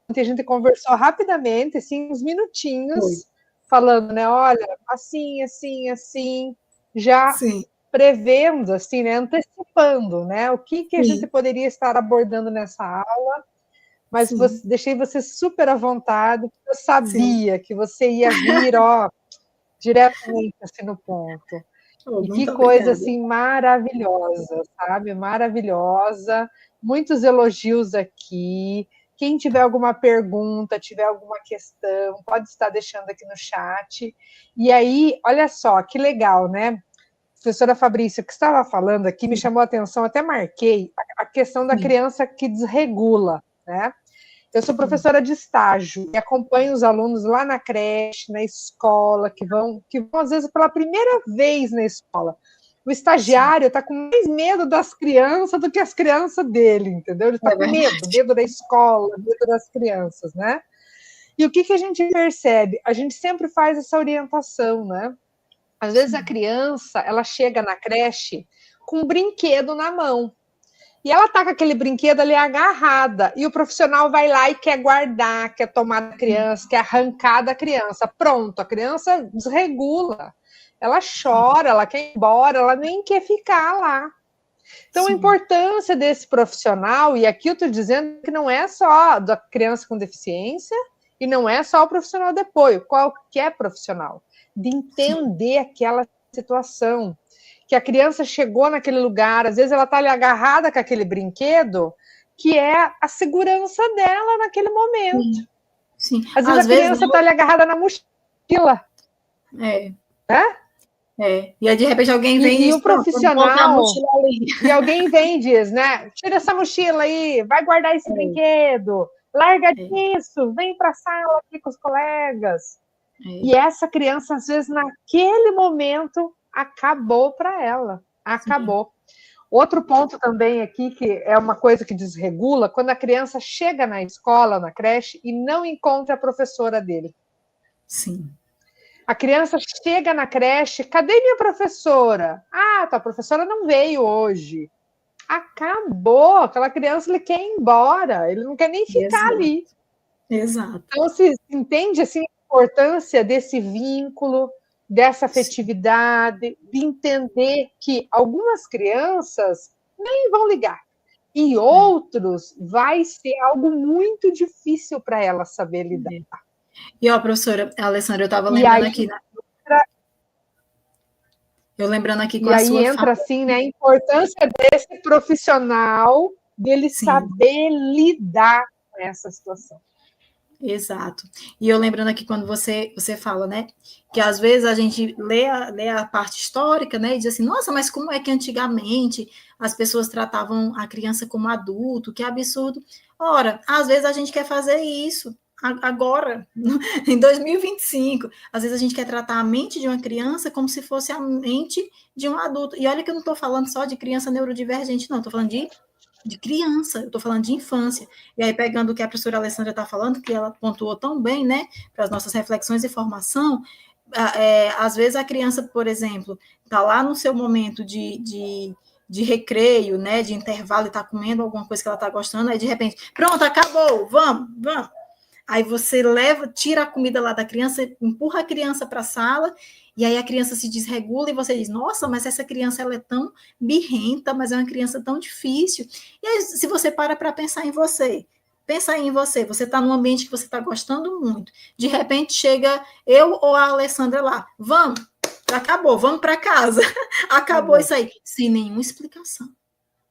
Speaker 1: A gente conversou rapidamente, assim, uns minutinhos, falando, né, olha, assim, assim, assim, já
Speaker 2: Sim.
Speaker 1: prevendo, assim, né, antecipando, né, o que a gente poderia estar abordando nessa aula, mas deixei você super à vontade, porque eu sabia que você ia vir, ó, diretamente assim no ponto.
Speaker 2: Oh,
Speaker 1: E que
Speaker 2: muito
Speaker 1: coisa,
Speaker 2: obrigada.
Speaker 1: assim, maravilhosa, sabe? Maravilhosa. Muitos elogios aqui. Quem tiver alguma pergunta, tiver alguma questão, pode estar deixando aqui no chat. E aí, olha só, que legal, né? Professora Fabrícia, o que estava falando aqui me chamou a atenção, até marquei, a questão da
Speaker 2: Sim,
Speaker 1: criança que desregula, né? Eu sou
Speaker 2: sim,
Speaker 1: professora de estágio e acompanho os alunos lá na creche, na escola, que vão às vezes pela primeira vez na escola. O
Speaker 2: sim.
Speaker 1: estagiário está com mais medo das crianças do que as crianças dele, entendeu? Ele está
Speaker 2: É
Speaker 1: com medo,
Speaker 2: verdade.
Speaker 1: medo da escola, medo das crianças, né? E o que a gente percebe? A gente sempre faz essa orientação, né? Às vezes a
Speaker 2: Sim,
Speaker 1: criança, ela chega na creche com um brinquedo na mão. E ela tá com aquele brinquedo ali agarrada, e o profissional vai lá e quer guardar, quer tomar da criança, quer arrancar da criança. Pronto, a criança desregula. Ela
Speaker 2: sim,
Speaker 1: chora, ela quer ir embora, ela nem quer ficar lá. Então, a
Speaker 2: sim,
Speaker 1: importância desse profissional, e aqui eu estou dizendo que não é só da criança com deficiência, e não é só o profissional de apoio, qualquer profissional, de
Speaker 2: sim.
Speaker 1: entender aquela situação, que a criança chegou naquele lugar, às vezes ela está ali agarrada com aquele brinquedo, que é a segurança dela naquele momento.
Speaker 2: Sim, sim.
Speaker 1: Às vezes a
Speaker 2: Às vezes,
Speaker 1: criança está ali agarrada na mochila,
Speaker 2: é,
Speaker 1: né?
Speaker 2: E aí, de repente, alguém vem e
Speaker 1: E
Speaker 2: diz,
Speaker 1: o
Speaker 2: pronto, vamos colocar a
Speaker 1: profissional,
Speaker 2: mochila ali.
Speaker 1: e alguém vem e diz, né? Tira essa mochila aí, vai guardar esse brinquedo, larga
Speaker 2: É,
Speaker 1: disso, vem para a sala aqui com os colegas.
Speaker 2: é,
Speaker 1: E essa criança, às vezes, naquele momento, acabou para ela.
Speaker 2: sim,
Speaker 1: Acabou. Outro ponto também aqui, que é uma coisa que desregula, quando a criança chega na escola, na creche, e não encontra a professora dele.
Speaker 2: sim.
Speaker 1: A criança chega na creche, cadê minha professora? Ah, tua professora não veio hoje. Acabou, aquela criança ele quer ir embora, ele não quer nem ficar
Speaker 2: Exato,
Speaker 1: ali.
Speaker 2: exato.
Speaker 1: Então, se entende assim, a importância desse vínculo, dessa
Speaker 2: Sim,
Speaker 1: afetividade, de entender que algumas crianças nem vão ligar, e
Speaker 2: é,
Speaker 1: outros vai ser algo muito difícil para elas saber lidar.
Speaker 2: é. E, ó, professora Alessandra, eu estava
Speaker 1: E
Speaker 2: lembrando
Speaker 1: aí,
Speaker 2: aqui, né? Eu lembrando aqui com
Speaker 1: e
Speaker 2: a
Speaker 1: aí
Speaker 2: sua fala,
Speaker 1: entra assim, né, a importância desse profissional dele
Speaker 2: sim,
Speaker 1: saber lidar com essa situação.
Speaker 2: exato. E eu lembrando aqui quando você fala, né, que às vezes a gente lê a parte histórica, né, e diz assim, nossa, mas como é que antigamente as pessoas tratavam a criança como adulto, que absurdo. Ora, às vezes a gente quer fazer isso agora, em 2025. Às vezes a gente quer tratar a mente de uma criança como se fosse a mente de um adulto. E olha que eu não estou falando só de criança neurodivergente, não, estou falando de criança, eu estou falando de infância. E aí, pegando o que a professora Alessandra está falando, que ela pontuou tão bem, né, para as nossas reflexões e formação, às vezes a criança, por exemplo, está lá no seu momento de recreio, né, de intervalo, e está comendo alguma coisa que ela está gostando, aí de repente, pronto, acabou, vamos. Aí você leva, tira a comida lá da criança, empurra a criança para a sala, e aí a criança se desregula e você diz, nossa, mas essa criança ela é tão birrenta, mas é uma criança tão difícil. E aí, se você para pensar em você, pensa aí em você, você está num ambiente que você está gostando muito, de repente chega eu ou a Alessandra lá, vamos, acabou, vamos para casa, acabou
Speaker 1: Acabou.
Speaker 2: isso aí, sem nenhuma explicação.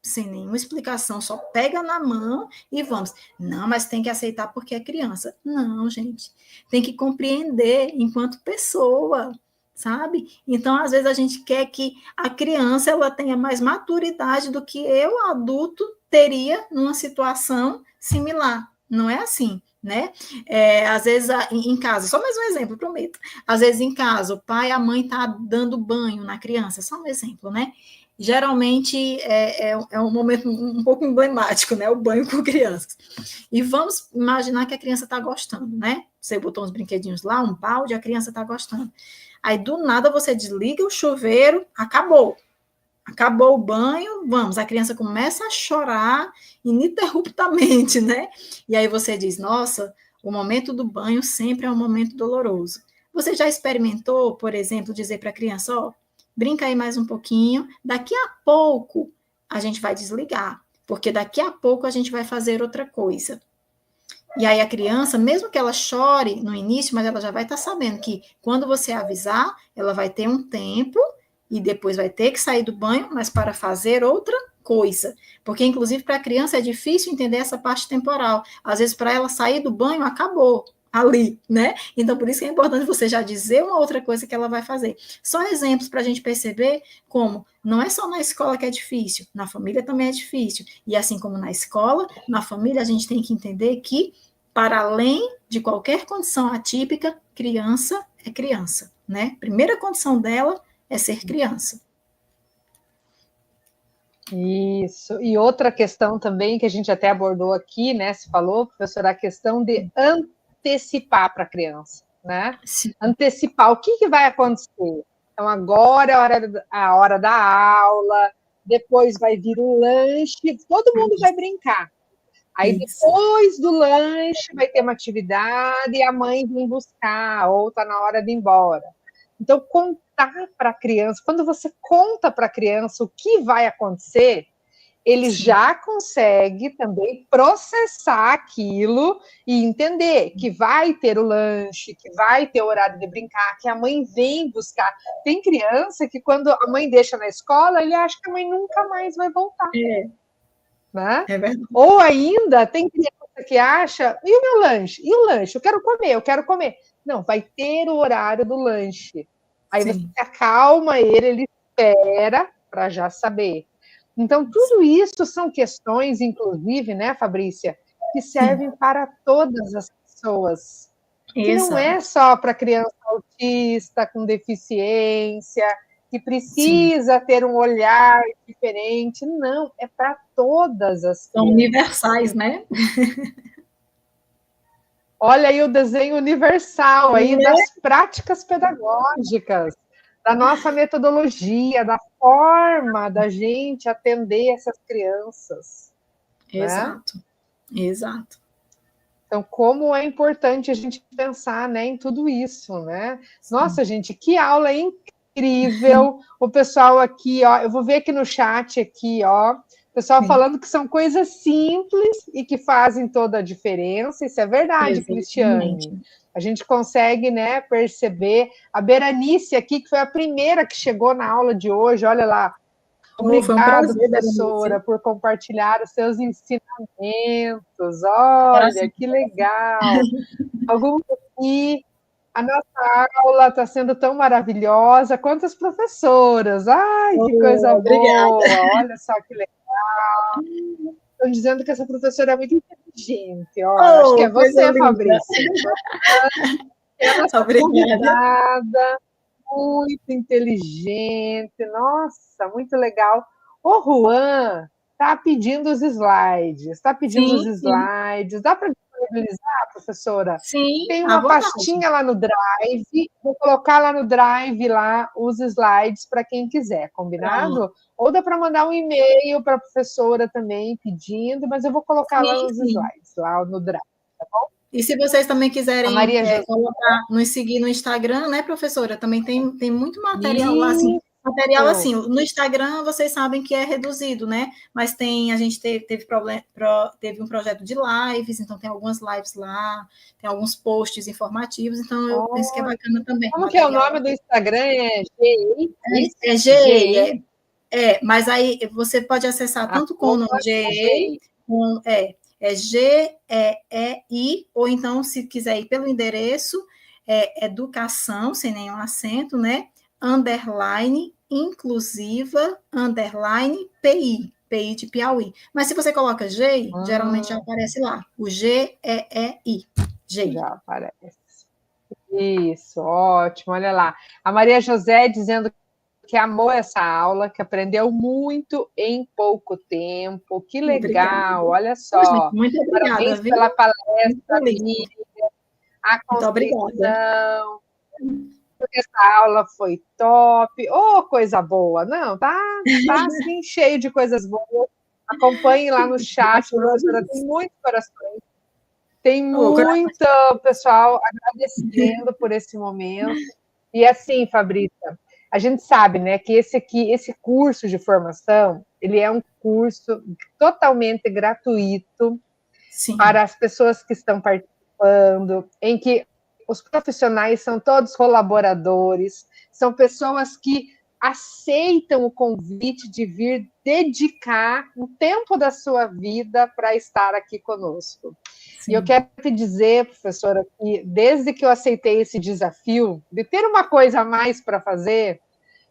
Speaker 2: Sem nenhuma explicação, só pega na mão e vamos. Não, mas tem que aceitar porque é criança. Não, gente. Tem que compreender enquanto pessoa, sabe? Então, às vezes, a gente quer que a criança ela tenha mais maturidade do que eu, adulto, teria numa situação similar. Não é assim, né? Às vezes, em casa, só mais um exemplo, prometo. Às vezes, em casa, o pai e a mãe tá dando banho na criança, só um exemplo, né? Geralmente é um momento um pouco emblemático, né? O banho com crianças. E vamos imaginar que a criança está gostando, né? Você botou uns brinquedinhos lá, um balde, a criança está gostando. Aí, do nada, você desliga o chuveiro, acabou. Acabou o banho, vamos. A criança começa a chorar ininterruptamente, né? E aí você diz, nossa, o momento do banho sempre é um momento doloroso. Você já experimentou, por exemplo, dizer para a criança, ó, brinca aí mais um pouquinho, daqui a pouco a gente vai desligar, porque daqui a pouco a gente vai fazer outra coisa. E aí a criança, mesmo que ela chore no início, mas ela já vai estar sabendo que quando você avisar, ela vai ter um tempo e depois vai ter que sair do banho, mas para fazer outra coisa. Porque, inclusive, para a criança é difícil entender essa parte temporal. Às vezes, para ela sair do banho, acabou ali, né? Então, por isso que é importante você já dizer uma outra coisa que ela vai fazer. Só exemplos para a gente perceber como não é só na escola que é difícil, na família também é difícil. E assim como na escola, na família a gente tem que entender que, para além de qualquer condição atípica, criança é criança, né? Primeira condição dela é ser criança.
Speaker 1: Isso. E outra questão também que a gente até abordou aqui, né? Se falou, professora, a questão de antecipar para a criança, né?
Speaker 2: Sim.
Speaker 1: Antecipar o que vai acontecer. Então, agora é a hora da aula, depois vai vir o lanche, todo mundo vai brincar. Aí, depois do lanche, vai ter uma atividade e a mãe vem buscar, ou está na hora de ir embora. Então, contar para a criança, quando você conta para a criança o que vai acontecer, ele já consegue também processar aquilo e entender que vai ter o lanche, que vai ter o horário de brincar, que a mãe vem buscar. Tem criança que, quando a mãe deixa na escola, ele acha que a mãe nunca mais vai voltar. Né?
Speaker 2: É verdade.
Speaker 1: Ou ainda, tem criança que acha, e o meu lanche? E o lanche? Eu quero comer. Não, vai ter o horário do lanche. Aí você acalma ele espera para já saber. Então, tudo isso são questões, inclusive, né, Fabrícia, que servem para todas as pessoas. Que não é só para criança autista, com deficiência, que precisa ter um olhar diferente. Não, é para todas as crianças.
Speaker 2: São universais, né?
Speaker 1: Olha aí o desenho universal aí das práticas pedagógicas, da nossa metodologia, da forma da gente atender essas crianças.
Speaker 2: Exato, né? Exato.
Speaker 1: Então, como é importante a gente pensar, né, em tudo isso, né? Nossa, gente, que aula incrível! O pessoal aqui, ó, eu vou ver aqui no chat aqui, ó, o pessoal falando que são coisas simples e que fazem toda a diferença. Isso é verdade, Cristiane. A gente consegue, né, perceber. A Berenice aqui, que foi a primeira que chegou na aula de hoje, olha lá. Obrigada, professora, por compartilhar os seus ensinamentos. Olha, que legal. Alguns aqui, a nossa aula está sendo tão maravilhosa. Quantas professoras! Ai, que coisa boa! Olha só que legal. Estão dizendo que essa professora é muito inteligente. Acho que é você, Fabrícia. Ela está convidada, muito inteligente. Nossa, muito legal. O Juan está pedindo os slides. Está pedindo os slides. Dá para disponibilizar, professora?
Speaker 2: Sim.
Speaker 1: Tem uma pastinha lá no Drive. Vou colocar lá no Drive lá os slides para quem quiser, combinado? Ou dá para mandar um e-mail para a professora também pedindo, mas eu vou colocar lá os slides, lá no Drive, tá bom?
Speaker 2: E se vocês também quiserem colocar, nos seguir no Instagram, né, professora? Também tem muito material lá, assim. Material assim, no Instagram vocês sabem que é reduzido, né? Mas a gente teve um projeto de lives, então tem algumas lives lá, tem alguns posts informativos, então eu penso que é bacana também.
Speaker 1: Como que é o nome do Instagram? É GEI?
Speaker 2: É GEI, mas aí você pode acessar tanto com o nome GEI, é GEEI, ou então, se quiser ir pelo endereço, é educação, sem nenhum acento, né? _ inclusiva, _ PI de Piauí. Mas se você coloca GEI, geralmente já aparece lá, o GEEI. GEI.
Speaker 1: Já aparece. Isso, ótimo, olha lá. A Maria José dizendo que amou essa aula, que aprendeu muito em pouco tempo. Que legal, olha só.
Speaker 2: Muito obrigada,
Speaker 1: parabéns pela palestra, Miriam, a Conceição, porque essa aula foi top. Coisa boa. Não, tá assim, cheio de coisas boas. Acompanhe lá no chat, professora, tem muitos corações. Tem muito pessoal agradecendo por esse momento. E assim, Fabrícia, a gente sabe, né, que esse curso de formação, ele é um curso totalmente gratuito para as pessoas que estão participando, em que os profissionais são todos colaboradores, são pessoas que aceitam o convite de vir dedicar um tempo da sua vida para estar aqui conosco. Sim. E eu quero te dizer, professora, que desde que eu aceitei esse desafio de ter uma coisa a mais para fazer,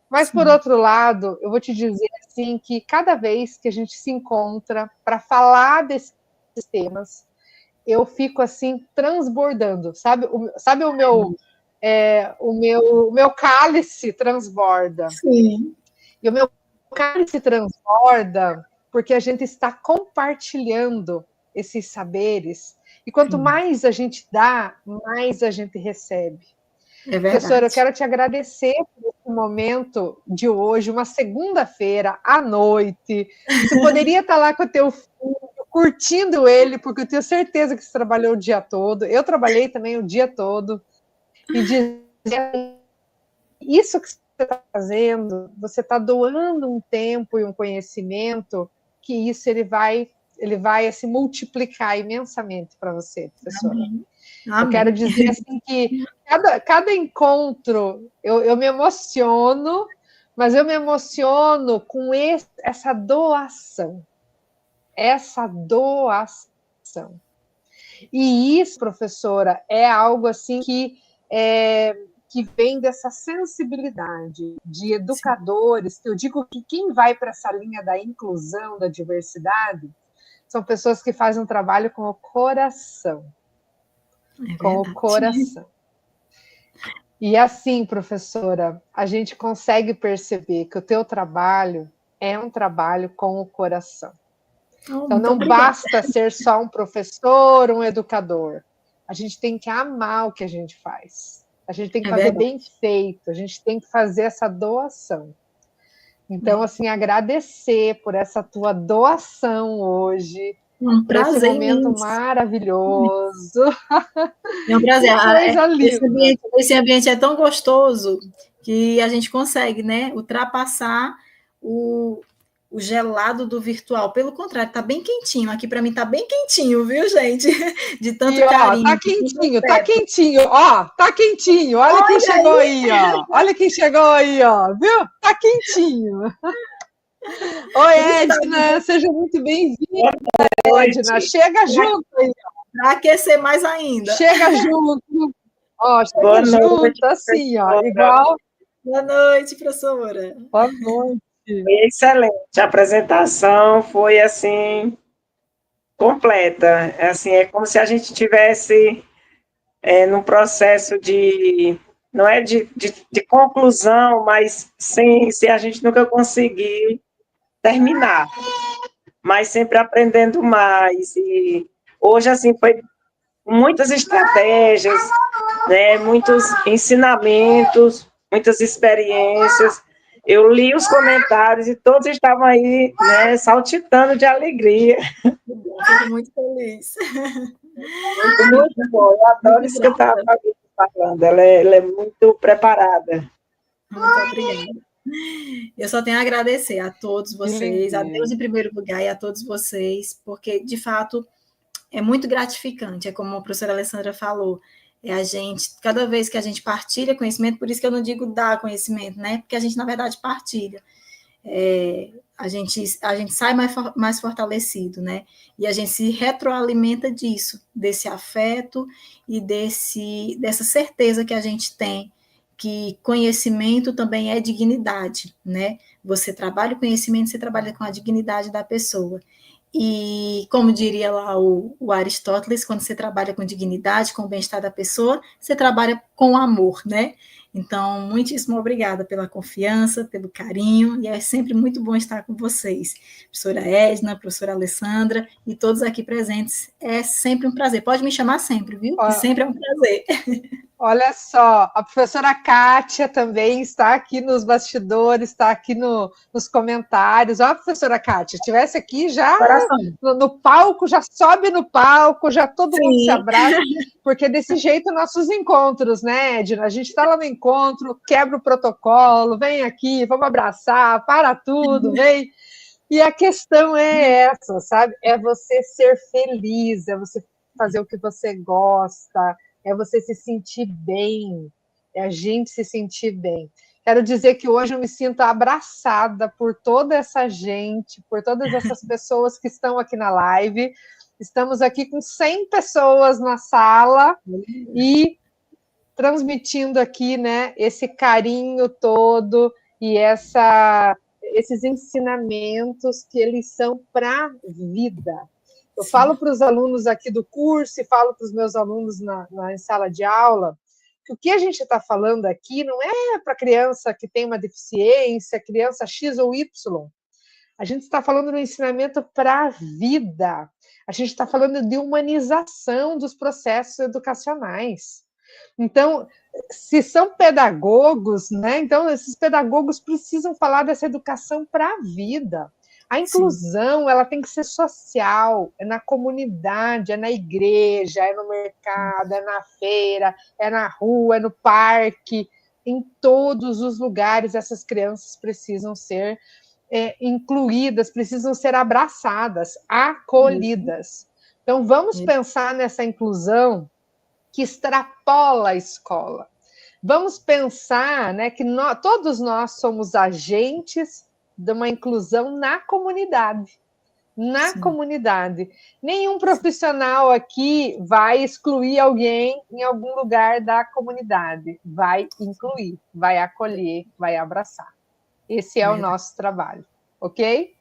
Speaker 1: mas, sim, por outro lado, eu vou te dizer assim, que cada vez que a gente se encontra para falar desses temas, eu fico assim transbordando, sabe? Sabe o meu cálice transborda.
Speaker 2: Sim.
Speaker 1: E o meu cálice transborda porque a gente está compartilhando esses saberes. E quanto mais a gente dá, mais a gente recebe.
Speaker 2: É verdade.
Speaker 1: Professora, eu quero te agradecer por esse momento de hoje, uma segunda-feira à noite. Você poderia estar lá com o teu filho, curtindo ele, porque eu tenho certeza que você trabalhou o dia todo. Eu trabalhei também o dia todo. E dizer isso que você está fazendo, você está doando um tempo e um conhecimento, que isso ele vai assim, multiplicar imensamente para você, professora. Amém. Eu quero dizer assim que cada encontro eu me emociono, mas eu me emociono com essa doação. Essa doação. E isso, professora, é algo assim que vem dessa sensibilidade de educadores, que eu digo que quem vai para essa linha da inclusão, da diversidade, são pessoas que fazem um trabalho com o coração. Com o coração. E assim, professora, a gente consegue perceber que o teu trabalho é um trabalho com o coração. Então, não basta ser só um professor, um educador. A gente tem que amar o que a gente faz. A gente tem que fazer bem feito. A gente tem que fazer essa doação. Então, assim, agradecer por essa tua doação hoje.
Speaker 2: Um prazer,
Speaker 1: esse momento imenso. Maravilhoso.
Speaker 2: É um prazer. Coisa linda. Esse ambiente é tão gostoso que a gente consegue, né, ultrapassar o gelado do virtual. Pelo contrário, está bem quentinho. Aqui para mim está bem quentinho, viu, gente? De tanto carinho.
Speaker 1: Tá quentinho, tá quentinho. Ó, tá quentinho. Olha quem chegou aí, ó. Olha quem chegou aí, ó. Viu? Tá quentinho. Oi, Edna, seja muito bem-vinda, Edna. Chega junto aí.
Speaker 2: Para aquecer mais ainda.
Speaker 1: Chega junto. Ó, chega junto, assim, ó. Igual.
Speaker 2: Boa noite, professora.
Speaker 1: Boa noite.
Speaker 3: Foi excelente. A apresentação foi, assim, completa. Assim, é como se a gente estivesse num processo de... Não é de conclusão, mas se a gente nunca conseguir terminar, mas sempre aprendendo mais. E hoje, assim, foi muitas estratégias, né, muitos ensinamentos, muitas experiências. Eu li os comentários e todos estavam aí, né, saltitando de alegria.
Speaker 2: Fico muito feliz.
Speaker 3: Muito bom. Eu adoro isso que eu estava falando. Ela é muito preparada.
Speaker 2: Muito obrigada. Eu só tenho a agradecer a todos vocês, a Deus em primeiro lugar e a todos vocês, porque, de fato, é muito gratificante. É como a professora Alessandra falou, a gente, cada vez que a gente partilha conhecimento, por isso que eu não digo dar conhecimento, né? Porque a gente, na verdade, partilha. A gente sai mais fortalecido, né? E a gente se retroalimenta disso, desse afeto e dessa certeza que a gente tem, que conhecimento também é dignidade, né? Você trabalha o conhecimento, você trabalha com a dignidade da pessoa. E, como diria lá o Aristóteles, quando você trabalha com dignidade, com o bem-estar da pessoa, você trabalha com amor, né? Então, muitíssimo obrigada pela confiança, pelo carinho, e é sempre muito bom estar com vocês. Professora Edna, professora Alessandra e todos aqui presentes, é sempre um prazer. Pode me chamar sempre, viu? E sempre é um prazer.
Speaker 1: Olha só, a professora Kátia também está aqui nos bastidores, está aqui nos comentários. Ó, a professora Kátia, estivesse aqui já no palco, já sobe no palco, já todo mundo se abraça, porque desse jeito nossos encontros, né, Edna? A gente está lá no encontro, quebra o protocolo, vem aqui, vamos abraçar, para tudo, vem. E a questão é essa, sabe? É você ser feliz, é você fazer o que você gosta, é você se sentir bem, é a gente se sentir bem. Quero dizer que hoje eu me sinto abraçada por toda essa gente, por todas essas pessoas que estão aqui na live. Estamos aqui com 100 pessoas na sala e transmitindo aqui, né, esse carinho todo e esses ensinamentos que eles são para a vida. Eu falo para os alunos aqui do curso e falo para os meus alunos na sala de aula que o que a gente está falando aqui não é para criança que tem uma deficiência, criança X ou Y. A gente está falando do ensinamento para a vida. A gente está falando de humanização dos processos educacionais. Então, se são pedagogos, né? Então, esses pedagogos precisam falar dessa educação para a vida. A inclusão, ela tem que ser social, é na comunidade, é na igreja, é no mercado, é na feira, é na rua, é no parque. Em todos os lugares, essas crianças precisam ser incluídas, precisam ser abraçadas, acolhidas. Então, vamos pensar nessa inclusão que extrapola a escola. Vamos pensar, né, que todos nós somos agentes de uma inclusão na comunidade. Na comunidade. Nenhum profissional aqui vai excluir alguém em algum lugar da comunidade. Vai incluir, vai acolher, vai abraçar. Esse é o nosso trabalho, ok?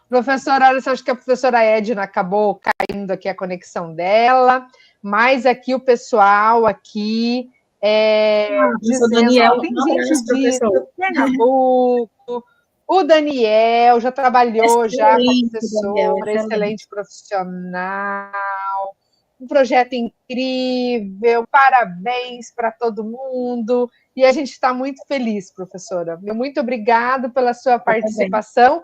Speaker 1: Professora, olha, acho que a professora Edna acabou caindo aqui a conexão dela, mas aqui o pessoal aqui dizendo,
Speaker 2: Daniel,
Speaker 1: tem gente de Pernambuco, o Daniel já trabalhou já como professor, excelente profissional, um projeto incrível, parabéns para todo mundo, e a gente está muito feliz, professora. Muito obrigado pela sua participação.